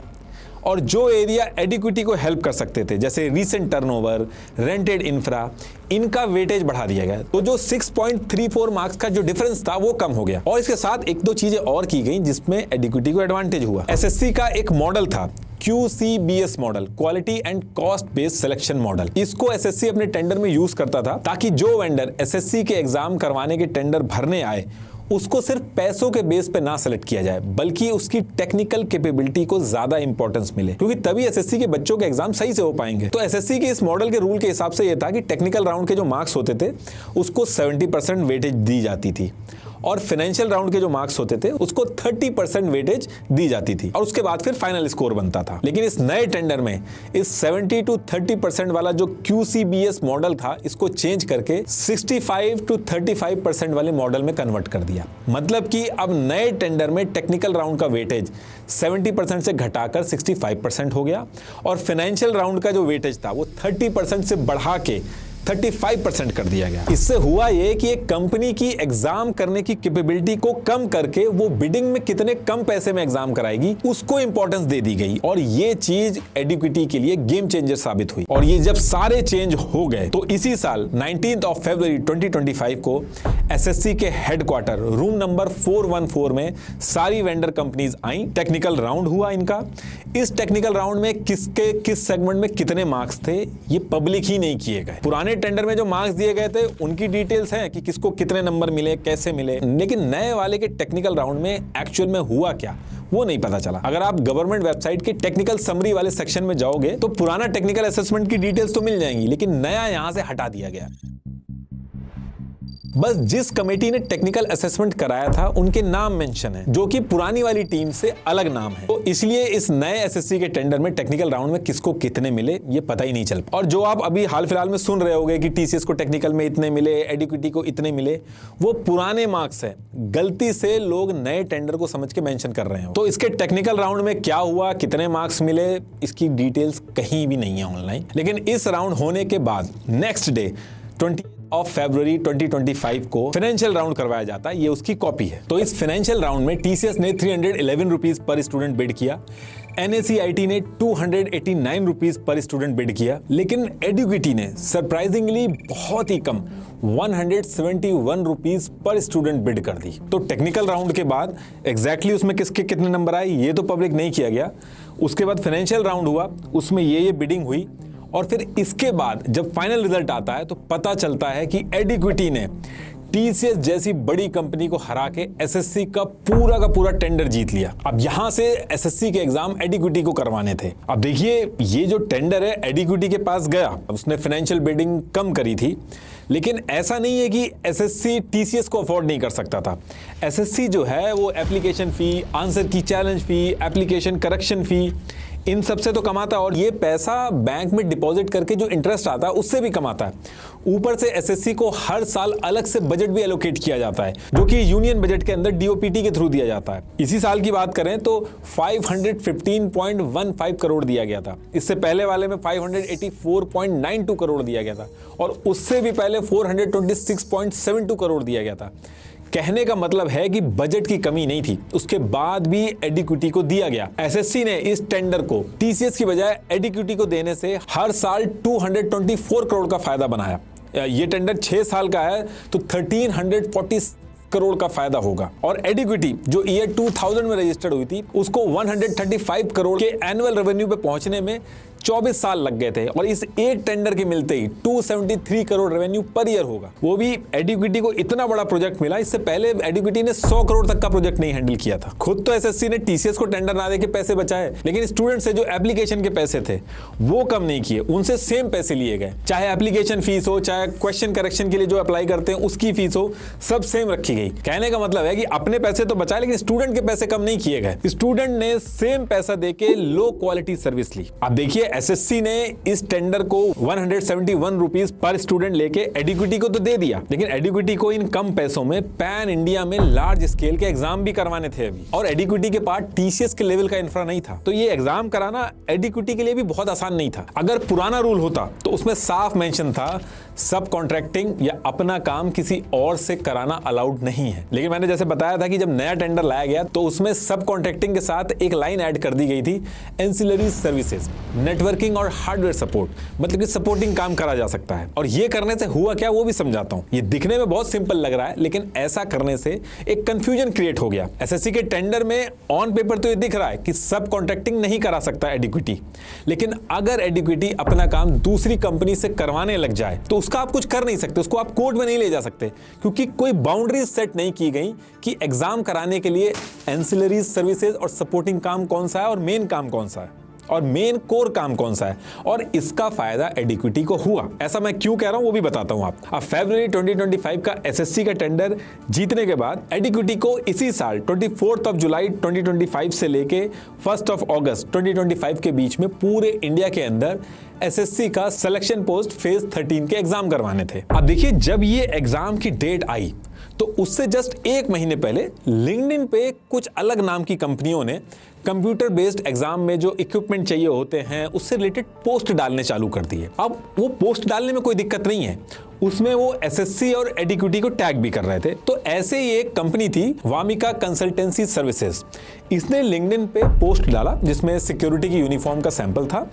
Speaker 1: और जो एरिया एडिक्विटी को हेल्प कर सकते थे जैसे रीसेंट टर्नओवर, रेंटेड इंफ्रा, इनका वेटेज बढ़ा दिया गया। तो जो 6.34 मार्क्स का जो डिफरेंस था वो कम हो गया। और इसके साथ 1-2 चीजें और की गई जिसमें एडिक्विटी को एडवांटेज हुआ। एसएससी का एक मॉडल था QCBS model, quality and cost based selection model. इसको एसएससी अपने टेंडर में यूज करता था ताकि जो वेंडर एसएससी के एग्जाम करवाने के टेंडर भरने आए उसको सिर्फ पैसों के बेस पे ना सेलेक्ट किया जाए, बल्कि उसकी टेक्निकल कैपेबिलिटी को ज्यादा इंपॉर्टेंस मिले, क्योंकि तभी एसएससी के बच्चों के एग्जाम सही से हो पाएंगे। तो एसएससी के इस मॉडल के रूल के हिसाब से यह था कि टेक्निकल राउंड के जो मार्क्स होते थे उसको 70% वेटेज दी जाती थी, और फाइनेंशियल राउंड के जो मार्क्स होते थे उसको 30% वेटेज दी जाती थी, और उसके बाद फिर फाइनल स्कोर बनता था। लेकिन इस नए टेंडर में इस 70 to 30% वाला जो QCBS मॉडल था इसको चेंज करके 65 to 35% वाले मॉडल में कन्वर्ट कर दिया। मतलब कि अब नए टेंडर में टेक्निकल राउंड का वेटेज 70% से घटाकर 65% हो गया, और फाइनेंशियल राउंड का जो वेटेज था वो 30% से बढ़ा के 35% कर दिया गया। इससे हुआ ये कि एक कंपनी की एग्जाम करने की कैपेबिलिटी को कम करके वो बिडिंग में कितने कम पैसे में एग्जाम कराएगी उसको इंपॉर्टेंस दे दी गई, और ये चीज एडिक्विटी के लिए गेम चेंजर साबित हुई। और ये जब सारे चेंज हो गए तो इसी साल 19 फरवरी 2025 को एसएससी के हेडक्वार्टर रूम नंबर 414 में सारी वेंडर कंपनीज आई। टेक्निकल राउंड हुआ इनका। इस टेक्निकल राउंड में किसके किस सेगमेंट में कितने मार्क्स थे ये पब्लिक ही नहीं किए गए। पुराने टेंडर में जो मार्क्स दिए गए थे उनकी डिटेल्स हैं कि किसको कितने नंबर मिले, कैसे मिले, लेकिन नए वाले के टेक्निकल राउंड में एक्चुअल में हुआ क्या वो नहीं पता चला। अगर आप गवर्नमेंट वेबसाइट के टेक्निकल समरी वाले सेक्शन में जाओगे तो पुराना टेक्निकल असेसमेंट की डिटेल्स तो मिल जाएंगी, लेकिन नया यहां से हटा दिया गया। बस जिस कमेटी ने टेक्निकल असेसमेंट कराया था उनके नाम मेंशन है, जो कि पुरानी वाली टीम से अलग नाम है। तो इसलिए इस नए एसएससी के टेंडर में टेक्निकल राउंड में किसको कितने मिले ये पता ही नहीं चल। और जो आप अभी हाल फिलहाल में सुन रहे होंगे कि टीसीएस को टेक्निकल में इतने मिले, एडीक्यूटी को इतने मिले, वो पुराने मार्क्स है। गलती से लोग नए टेंडर को समझ के मेंशन कर रहे हैं। तो इसके टेक्निकल राउंड में क्या हुआ, कितने मार्क्स मिले, इसकी डिटेल्स कहीं भी नहीं है ऑनलाइन। लेकिन इस राउंड होने के बाद नेक्स्ट डे 20 फरवरी 2025 को फाइनेंशियल राउंड करवाया जाता है। ये उसकी कॉपी है। तो इस फाइनेंशियल राउंड में टीसीएस ने 311 रुपीज पर स्टूडेंट बिड किया, एनएसईआईटी ने 289 रुपीज पर स्टूडेंट बिड किया, लेकिन एडुकेटी ने सरप्राइजिंगली बहुत ही कम 171 रुपीज पर स्टूडेंट बिड कर दी। तो टेक्निकल राउंड के बाद एग्जैक्टली उसमें किसके कितने नंबर आए ये तो पब्लिक नहीं किया गया। उसके बाद फाइनेंशियल राउंड हुआ, उसमें ये बिडिंग हुई, और फिर इसके बाद जब फाइनल रिजल्ट आता है तो पता चलता है कि एडुकेटी ने टीसीएस जैसी बड़ी कंपनी को हरा के एसएससी का पूरा टेंडर जीत लिया। अब यहां से एसएससी के एग्जाम एडुकेटी को करवाने थे। अब देखिए ये जो टेंडर है एडुकेटी के पास गया, उसने फाइनेंशियल बिडिंग कम करी थी, लेकिन ऐसा नहीं है कि एसएससी टीसीएस को अफोर्ड नहीं कर सकता था। एसएससी जो है वो एप्लीकेशन फी, आंसर की चैलेंज फी, एप्लीकेशन करेक्शन फी, इन सब से तो कमाता है, और ये पैसा बैंक में डिपॉजिट करके जो इंटरेस्ट आता है उससे भी कमाता है। ऊपर से एसएससी को हर साल अलग से बजट भी एलोकेट किया जाता है, जो कि यूनियन बजट के अंदर डीओपीटी के थ्रू दिया जाता है। इसी साल की बात करें तो 515.15 करोड़ दिया गया था। इससे पहले वाले में 584.92 करोड़ दिया गया था, और उससे भी पहले 426.72 करोड़ दिया गया था। कहने का मतलब है कि बजट की कमी नहीं थी, उसके बाद भी एडुकेटी को दिया गया। एसएससी ने इस टेंडर को टीसीएस की बजाय एडुकेटी को देने से हर साल 224 करोड़ का फायदा बनाया। ये टेंडर 6 साल का है तो 1340 करोड़ का फायदा होगा। और एडुकेटी जो ईयर 2000 में रजिस्टर्ड हुई थी उसको 135 करोड़ के एनुअल रेवेन्यू पे पहुंचने में 24 साल लग गए थे, और इस एक टेंडर के मिलते ही 273 करोड़ रेवेन्यू पर ईयर होगा। वो भी एडुकेटी को इतना बड़ा प्रोजेक्ट मिला, इससे पहले एडुकेटी ने 100 करोड़ तक का प्रोजेक्ट नहीं हैंडल किया था। खुद तो एसएससी ने टीसीएस को टेंडर ना देके पैसे बचाए, लेकिन स्टूडेंट से जो एप्लीकेशन के पैसे थे वो कम नहीं किए, उनसे सेम पैसे लिए गए। चाहे एप्लीकेशन फीस हो, चाहे क्वेश्चन करेक्शन के लिए जो अप्लाई करते हैं उसकी फीस हो, सब सेम रखी गई। कहने का मतलब है कि अपने पैसे तो बचाए, लेकिन स्टूडेंट के पैसे कम नहीं किए गए। स्टूडेंट ने सेम पैसा देके लो क्वालिटी सर्विस ली। अब देखिए एसएससी ने इस टेंडर को 171 रुपीज पर स्टूडेंट लेके एडुकेटी को तो दे दिया, लेकिन एडुकेटी को इन कम पैसों में पैन इंडिया में लार्ज स्केल के एग्जाम भी करवाने थे अभी, और एडुकेटी के पास टीसीएस के लेवल का इंफ्रा नहीं था। तो ये एग्जाम कराना एडुकेटी के लिए भी बहुत आसान नहीं था। अगर पुराना रूल होता तो उसमें साफ मेंशन था सब कॉन्ट्रैक्टिंग या अपना काम किसी और से कराना अलाउड नहीं है। लेकिन मैंने जैसे बताया था कि जब नया टेंडर लाया गया तो उसमें सब कॉन्ट्रैक्टिंग के साथ एक लाइन ऐड कर दी गई थी, एंसिलरी सर्विसेज, नेटवर्किंग और हार्डवेयर सपोर्ट, मतलब कि सपोर्टिंग काम करा जा सकता है। और ये करने से हुआ क्या वो भी समझाता हूं। ये दिखने में बहुत सिंपल लग रहा है, लेकिन ऐसा करने से एक कंफ्यूजन क्रिएट हो गया। एसएससी के टेंडर में ऑन पेपर तो ये दिख रहा है कि सब कॉन्ट्रैक्टिंग नहीं करा सकता एडुकेटी, लेकिन अगर एडुकेटी अपना काम दूसरी कंपनी से करवाने लग जाए तो उसका आप कुछ कर नहीं सकते, उसको आप कोर्ट में नहीं ले जा सकते, क्योंकि कोई बाउंड्रीज सेट नहीं की गई कि एग्जाम कराने के लिए एंसिलरी सर्विसेज और सपोर्टिंग काम कौन सा है और मेन काम कौन सा है और मेन कोर काम कौन सा है, और इसका फायदा एडुकेटी को हुआ। ऐसा मैं क्यों कह रहा हूं वो भी बताता हूं आप। अब फरवरी 2025 का एसएससी का टेंडर जीतने के बाद एडुकेटी को इसी साल 24 जुलाई 2025 से लेके 1 अगस्त 2025 के बीच में पूरे इंडिया के अंदर एसएससी का सिलेक्शन पोस्ट फेज 13 के एग्जाम करवाने थे। अब देखिए जब ये एग्जाम की डेट आई तो उससे जस्ट एक महीने पहले लिंक्डइन पे कुछ अलग नाम की कंपनियों ने कंप्यूटर बेस्ड एग्जाम में जो इक्विपमेंट चाहिए होते हैं उससे रिलेटेड पोस्ट डालने चालू कर दिए। अब वो पोस्ट डालने में कोई दिक्कत नहीं है, उसमें वो एसएससी और एडुकेटी को टैग भी कर रहे थे। तो ऐसे ही एक कंपनी थी वामिका कंसल्टेंसी सर्विसेज, इसने लिंक्डइन पे पोस्ट डाला जिसमें सिक्योरिटी की यूनिफॉर्म का सैंपल था,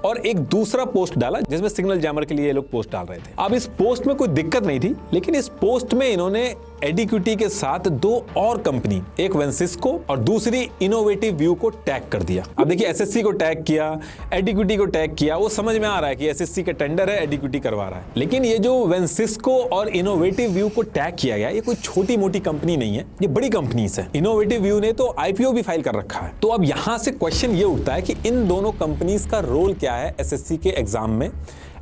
Speaker 1: और एक दूसरा पोस्ट डाला जिसमें सिग्नल जैमर के लिए ये लोग पोस्ट डाल रहे थे। अब इस पोस्ट में कोई दिक्कत नहीं थी, लेकिन इस पोस्ट में इन्होंने एडुकेटी के साथ दो और कंपनी, एक वेंसिस्को और दूसरी इनोवेटिव व्यू को टैग कर दिया। अब देखिए एसएससी को टैग किया, एडुकेटी को टैग किया, वो समझ में आ रहा है कि एसएससी का टेंडर है, एडुकेटी करवा रहा है। लेकिन ये जो वेंसिस्को और इनोवेटिव व्यू को टैग किया गया, ये कोई छोटी मोटी कंपनी नहीं है, ये बड़ी कंपनीज है। इनोवेटिव व्यू ने तो आईपीओ भी फाइल कर रखा है। तो अब यहां से क्वेश्चन ये उठता है कि इन दोनों कंपनीज का रोल क्या है एसएससी के एग्जाम में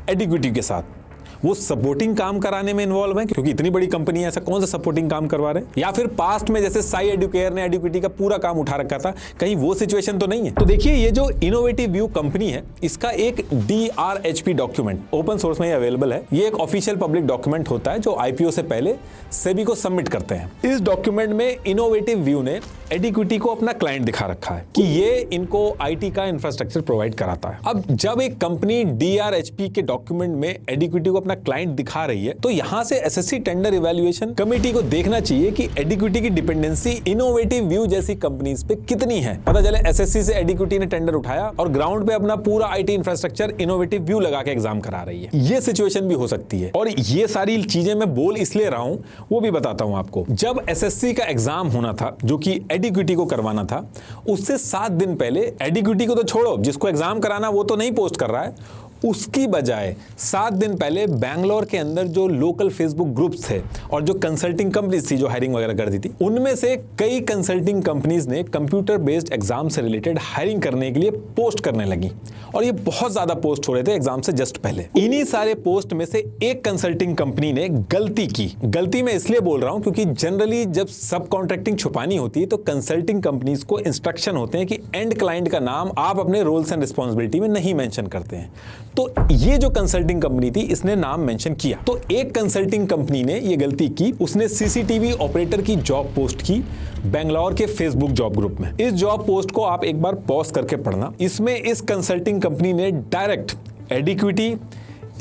Speaker 1: एडुकेटी के साथ। वो सपोर्टिंग काम कराने में इन्वॉल्व है, क्योंकि इतनी बड़ी कंपनी है, ऐसा कौन सा सपोर्टिंग काम करवा रहे हैं? या फिर पास्ट में जैसे साई एडुकेयर ने एडुकेटी का पूरा काम उठा रखा था, कहीं वो सिचुएशन तो नहीं है? तो देखिए, ये जो इनोवेटिव व्यू कंपनी है, इसका एक DRHP डॉक्यूमेंट ओपन सोर्स में अवेलेबल है। ये एक ऑफिशियल पब्लिक डॉक्यूमेंट होता है जो IPO से पहले सेबी को सबमिट करते हैं। इस डॉक्यूमेंट में इनोवेटिव व्यू ने एडिक्विटी को अपना क्लाइंट दिखा रखा है कि ये इनको IT का इंफ्रास्ट्रक्चर प्रोवाइड कराता है। अब जब एक कंपनी DRHP के डॉक्यूमेंट में एडिक्विटी को अपना क्लाइंट दिखा रही है, तो यहां से SSC टेंडर इवैल्यूएशन कमेटी को देखना चाहिए कि एडिक्विटी की डिपेंडेंसी इनोवेटिव व्यू जैसी कंपनीज पे कितनी है। पता चले SSC से एडिक्विटी ने टेंडर उठाया और ग्राउंड पे अपना पूरा IT इंफ्रास्ट्रक्चर इनोवेटिव व्यू लगा के एग्जाम करा रही है। ये सिचुएशन भी हो सकती है, और ये सारी चीजें मैं बोल इसलिए रहा हूं, वो भी बताता हूं आपको। जब SSC का एग्जाम होना था, जो कि एडिक्विटी को करवाना था, उससे 7 दिन पहले एडिक्विटी को तो छोड़ो, जिसको एग्जाम कराना वो तो नहीं पोस्ट कर रहा है, उसकी बजाय 7 दिन पहले बैंगलोर के अंदर जो लोकल फेसबुक ग्रुप्स थे और जो कंसल्टिंग कंपनीज थी जो हायरिंग वगैरह करती थी, उनमें से कई कंसल्टिंग कंपनीज ने कंप्यूटर बेस्ड एग्जाम से रिलेटेड हायरिंग करने के लिए पोस्ट करने लगी, और ये बहुत ज्यादा पोस्ट हो रहे थे एग्जाम से जस्ट पहले। इन्हीं सारे पोस्ट में से एक कंसल्टिंग कंपनी ने गलती की। गलती मैं इसलिए बोल रहा हूं क्योंकि जनरली जब सब कॉन्ट्रैक्टिंग छुपानी होती है तो कंसल्टिंग कंपनीज को इंस्ट्रक्शन होते हैं कि एंड क्लाइंट का नाम आप अपने रोल्स एंड रिस्पॉन्सिबिलिटी में नहीं मेंशन करते हैं। तो ये जो कंसल्टिंग कंपनी थी, इसने नाम मेंशन किया। तो एक कंसल्टिंग कंपनी ने ये गलती की, उसने CCTV ऑपरेटर की जॉब पोस्ट की बेंगलोर के फेसबुक जॉब ग्रुप में। इस जॉब पोस्ट को आप एक बार पॉज करके पढ़ना। इसमें इस कंसल्टिंग कंपनी ने डायरेक्ट एडिक्विटी,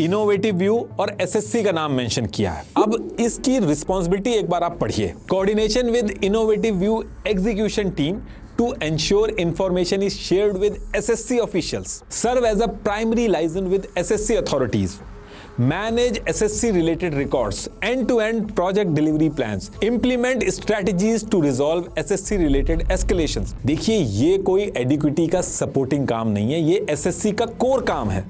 Speaker 1: इनोवेटिव व्यू और SSC का नाम मेंशन किया है। अब इसकी रिस्पॉन्सिबिलिटी एक बार आप पढ़िए। Coordination with innovative view execution team to ensure information is shared with SSC officials, serve as a primary liaison with SSC authorities, manage SSC related records, end-to-end project delivery plans, implement strategies to resolve SSC related escalations। देखिए, ये कोई एडिक्विटी का supporting काम नहीं है, ये SSC का core काम है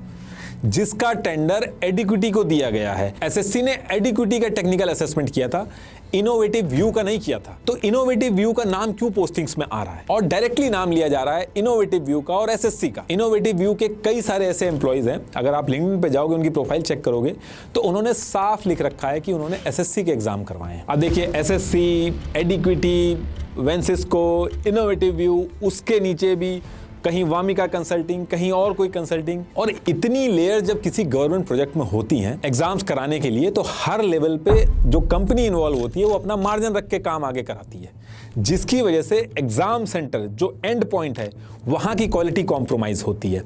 Speaker 1: जिसका टेंडर एडिक्विटी को दिया गया है। SSC ने एडिक्विटी का टेक्निकल असेसमेंट किया था, इनोवेटिव व्यू का नहीं किया था। तो इनोवेटिव व्यू का नाम क्यों पोस्टिंग्स में आ रहा है और डायरेक्टली नाम लिया जा रहा है इनोवेटिव व्यू का और SSC का? इनोवेटिव व्यू के कई सारे ऐसे एम्प्लॉइज हैं, अगर आप लिंक्डइन पे जाओगे, उनकी प्रोफाइल चेक करोगे तो उन्होंने साफ लिख रखा है कि उन्होंने SSC के एग्जाम करवाए हैं। अब देखिए, SSC, एडिक्विटी, वेंसिस्को, इनोवेटिव व्यू, उसके नीचे भी कहीं वामिका कंसल्टिंग, कहीं और कोई कंसल्टिंग, और इतनी लेयर जब किसी गवर्नमेंट प्रोजेक्ट में होती हैं एग्जाम्स कराने के लिए, तो हर लेवल पे जो कंपनी इन्वॉल्व होती है वो अपना मार्जिन रख के काम आगे कराती है, जिसकी वजह से एग्जाम सेंटर जो एंड पॉइंट है वहां की क्वालिटी कॉम्प्रोमाइज होती है।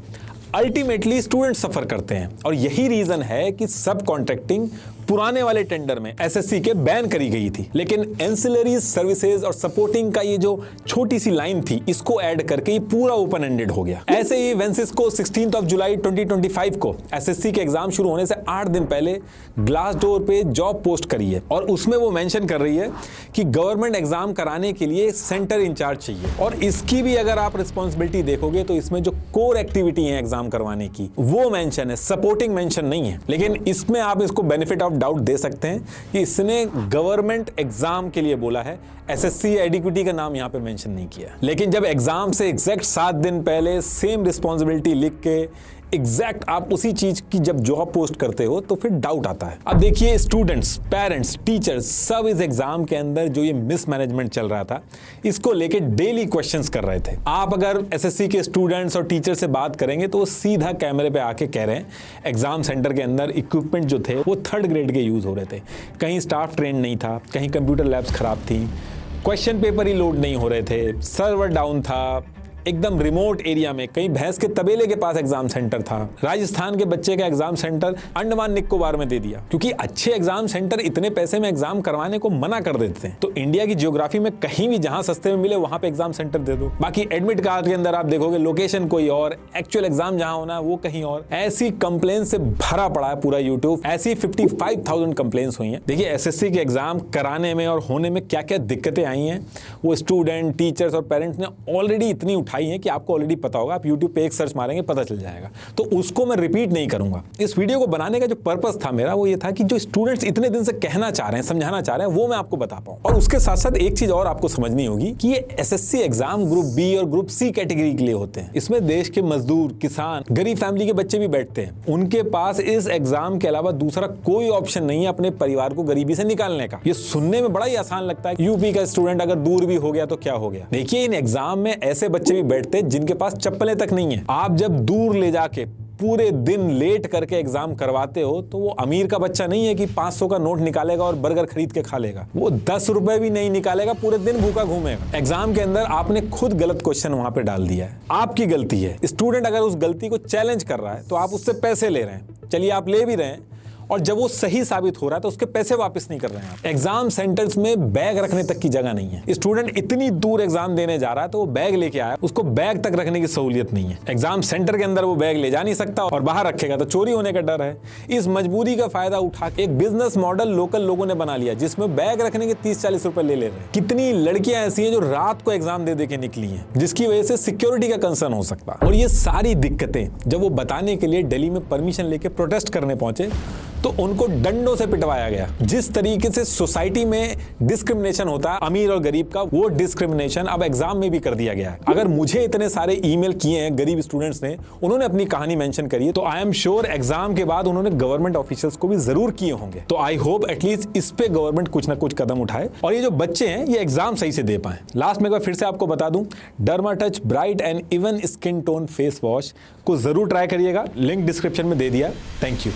Speaker 1: अल्टीमेटली स्टूडेंट सफर करते हैं, और यही रीजन है कि सब कॉन्ट्रैक्टिंग पुराने वाले टेंडर में SSC के बैन करी गई थी, लेकिन एंसिलरी सर्विसेज और सपोर्टिंग का ये जो छोटी सी लाइन थी, इसको ऐड करके ये पूरा ओपन एंडेड हो गया। ऐसे ही वेंसिस्को 16 जुलाई 2025 को SSC के एग्जाम शुरू होने से 8 दिन पहले ग्लासडोर पे जॉब पोस्ट करी है, और उसमें वो मेंशन कर रही है कि गवर्नमेंट एग्जाम कराने के लिए सेंटर इंचार्ज चाहिए, और इसकी भी अगर आप रिस्पॉन्सिबिलिटी देखोगे तो इसमें जो कोर एक्टिविटी है एग्जाम करवाने की वो मेंशन है, सपोर्टिंग मेंशन नहीं है। लेकिन इसमें आप इसको बेनिफिट ऑफ डाउट दे सकते हैं कि इसने गवर्नमेंट एग्जाम के लिए बोला है, SSC एडिक्विटी का नाम यहां पे मेंशन नहीं किया। लेकिन जब एग्जाम से एग्जैक्ट 7 दिन पहले सेम रिस्पॉन्सिबिलिटी लिख के एग्जैक्ट आप उसी चीज की जब जॉब पोस्ट करते हो तो फिर डाउट आता है। अब देखिए, स्टूडेंट्स, पेरेंट्स, टीचर्स सब इस एग्जाम के अंदर जो ये मिसमैनेजमेंट चल रहा था, इसको लेके डेली क्वेश्चंस कर रहे थे। आप अगर SSC के स्टूडेंट्स और टीचर से बात करेंगे तो वो सीधा कैमरे पे आके कह रहे हैं एग्जाम सेंटर के अंदर इक्विपमेंट जो थे वो 3rd ग्रेड के यूज हो रहे थे, कहीं स्टाफ ट्रेन नहीं था, कहीं कंप्यूटर लैब्स खराब थी, क्वेश्चन पेपर ही लोड नहीं हो रहे थे, सर्वर डाउन था, एकदम रिमोट एरिया में, कहीं भैंस के तबेले के पास एग्जाम सेंटर था। राजस्थान के बच्चे का एग्जाम सेंटर अंडमान निकोबार में दे दिया, क्योंकि अच्छे एग्जाम सेंटर इतने पैसे में एग्जाम करवाने को मना कर देते हैं। तो इंडिया की ज्योग्राफी में कहीं भी जहां सस्ते में मिले वहां पे एग्जाम सेंटर दे दो। बाकी एडमिट कार्ड के अंदर आप देखोगे लोकेशन कोई और, एक्चुअल एग्जाम जहां होना है वो कहीं और। ऐसी कंप्लेन से भरा पड़ा है पूरा यूट्यूब। ऐसी 55,000 कंप्लेन्स हुई हैं। देखिए, SSC के एग्जाम कराने में और होने में क्या क्या दिक्कतें आई हैं वो स्टूडेंट, टीचर्स और पेरेंट्स ने ऑलरेडी इतनी उठाई दिखाई हैं कि आपको ऑलरेडी पता होगा, आप यूट्यूब पे एक सर्च मारेंगे पता चल जाएगा, तो उसको मैं रिपीट नहीं करूंगा। इस वीडियो को बनाने का जो पर्पस था मेरा वो ये था कि जो स्टूडेंट्स इतने दिन से कहना चाह रहे हैं, समझाना चाह रहे हैं, वो मैं आपको बता पाऊं। और उसके साथ साथ एक चीज और आपको समझनी होगी कि ये एसएससी एग्जाम ग्रुप बी और ग्रुप सी कैटेगरी के लिए होते हैं। इसमें देश के मजदूर, किसान, गरीब फैमिली के बच्चे भी बैठते हैं। उनके पास इस एग्जाम के अलावा दूसरा कोई ऑप्शन नहीं है अपने परिवार को गरीबी से निकालने का। ये सुनने में बड़ा ही आसान लगता है, यूपी का स्टूडेंट अगर दूर भी हो गया तो क्या हो गया। देखिए, इन एग्जाम में ऐसे बच्चे भी बैठते हैं जिनके पास चप्पलें तक नहीं है। आप जब दूर ले जाके पूरे दिन लेट करके एग्जाम करवाते हो तो वो अमीर का बच्चा नहीं है कि 500 का नोट निकालेगा और बर्गर खरीद के खा लेगा। वो 10 रुपए भी नहीं निकालेगा, पूरे दिन भूखा घूमेगा। एग्जाम के अंदर आपने खुद गलत क्वेश्चन वहां पे डाल दिया है, आपकी गलती है। स्टूडेंट अगर उस गलती को चैलेंज कर रहा है तो आप उससे पैसे ले रहे हैं, चलिए आप ले भी रहे हैं, और जब वो सही साबित हो रहा है तो उसके पैसे वापस नहीं कर रहे हैं आप। एग्जाम सेंटर्स में बैग रखने तक की जगह नहीं है। स्टूडेंट इतनी दूर एग्जाम देने जा रहा है तो वो बैग लेके आया, उसको बैग तक रखने की सहूलियत नहीं है। एग्जाम सेंटर के अंदर वो बैग ले जा नहीं सकता और बाहर रखेगा तो चोरी होने का डर है। इस मजबूरी का फायदा उठा के एक बिजनेस मॉडल लोकल लोगों ने बना लिया, जिसमें बैग रखने के 30-40 रुपए ले रहे हैं। कितनी लड़कियां ऐसी हैं जो रात को एग्जाम दे के निकली हैं, जिसकी वजह से सिक्योरिटी का कंसर्न हो सकता है। और ये सारी दिक्कतें जब वो बताने के लिए दिल्ली में परमिशन लेके प्रोटेस्ट करने पहुंचे तो उनको डंडों से पिटवाया गया। जिस तरीके से सोसाइटी में डिस्क्रिमिनेशन होता है अमीर और गरीब का, वो डिस्क्रिमिनेशन अब एग्जाम में भी कर दिया गया है। अगर मुझे इतने सारे ईमेल किए हैं गरीब स्टूडेंट्स ने, उन्होंने अपनी कहानी मेंशन करी है, तो आई एम श्योर एग्जाम के बाद उन्होंने गवर्नमेंट ऑफिशियल्स को भी जरूर किए होंगे। तो आई होप एटलीस्ट इस पे गवर्नमेंट कुछ ना कुछ कदम उठाए और ये जो बच्चे हैं ये एग्जाम सही से दे पाए। लास्ट में एक बार फिर से आपको बता दूं, डर्माटच bright and even skin tone face wash को जरूर ट्राई करिएगा, लिंक डिस्क्रिप्शन में दे दिया। Thank you.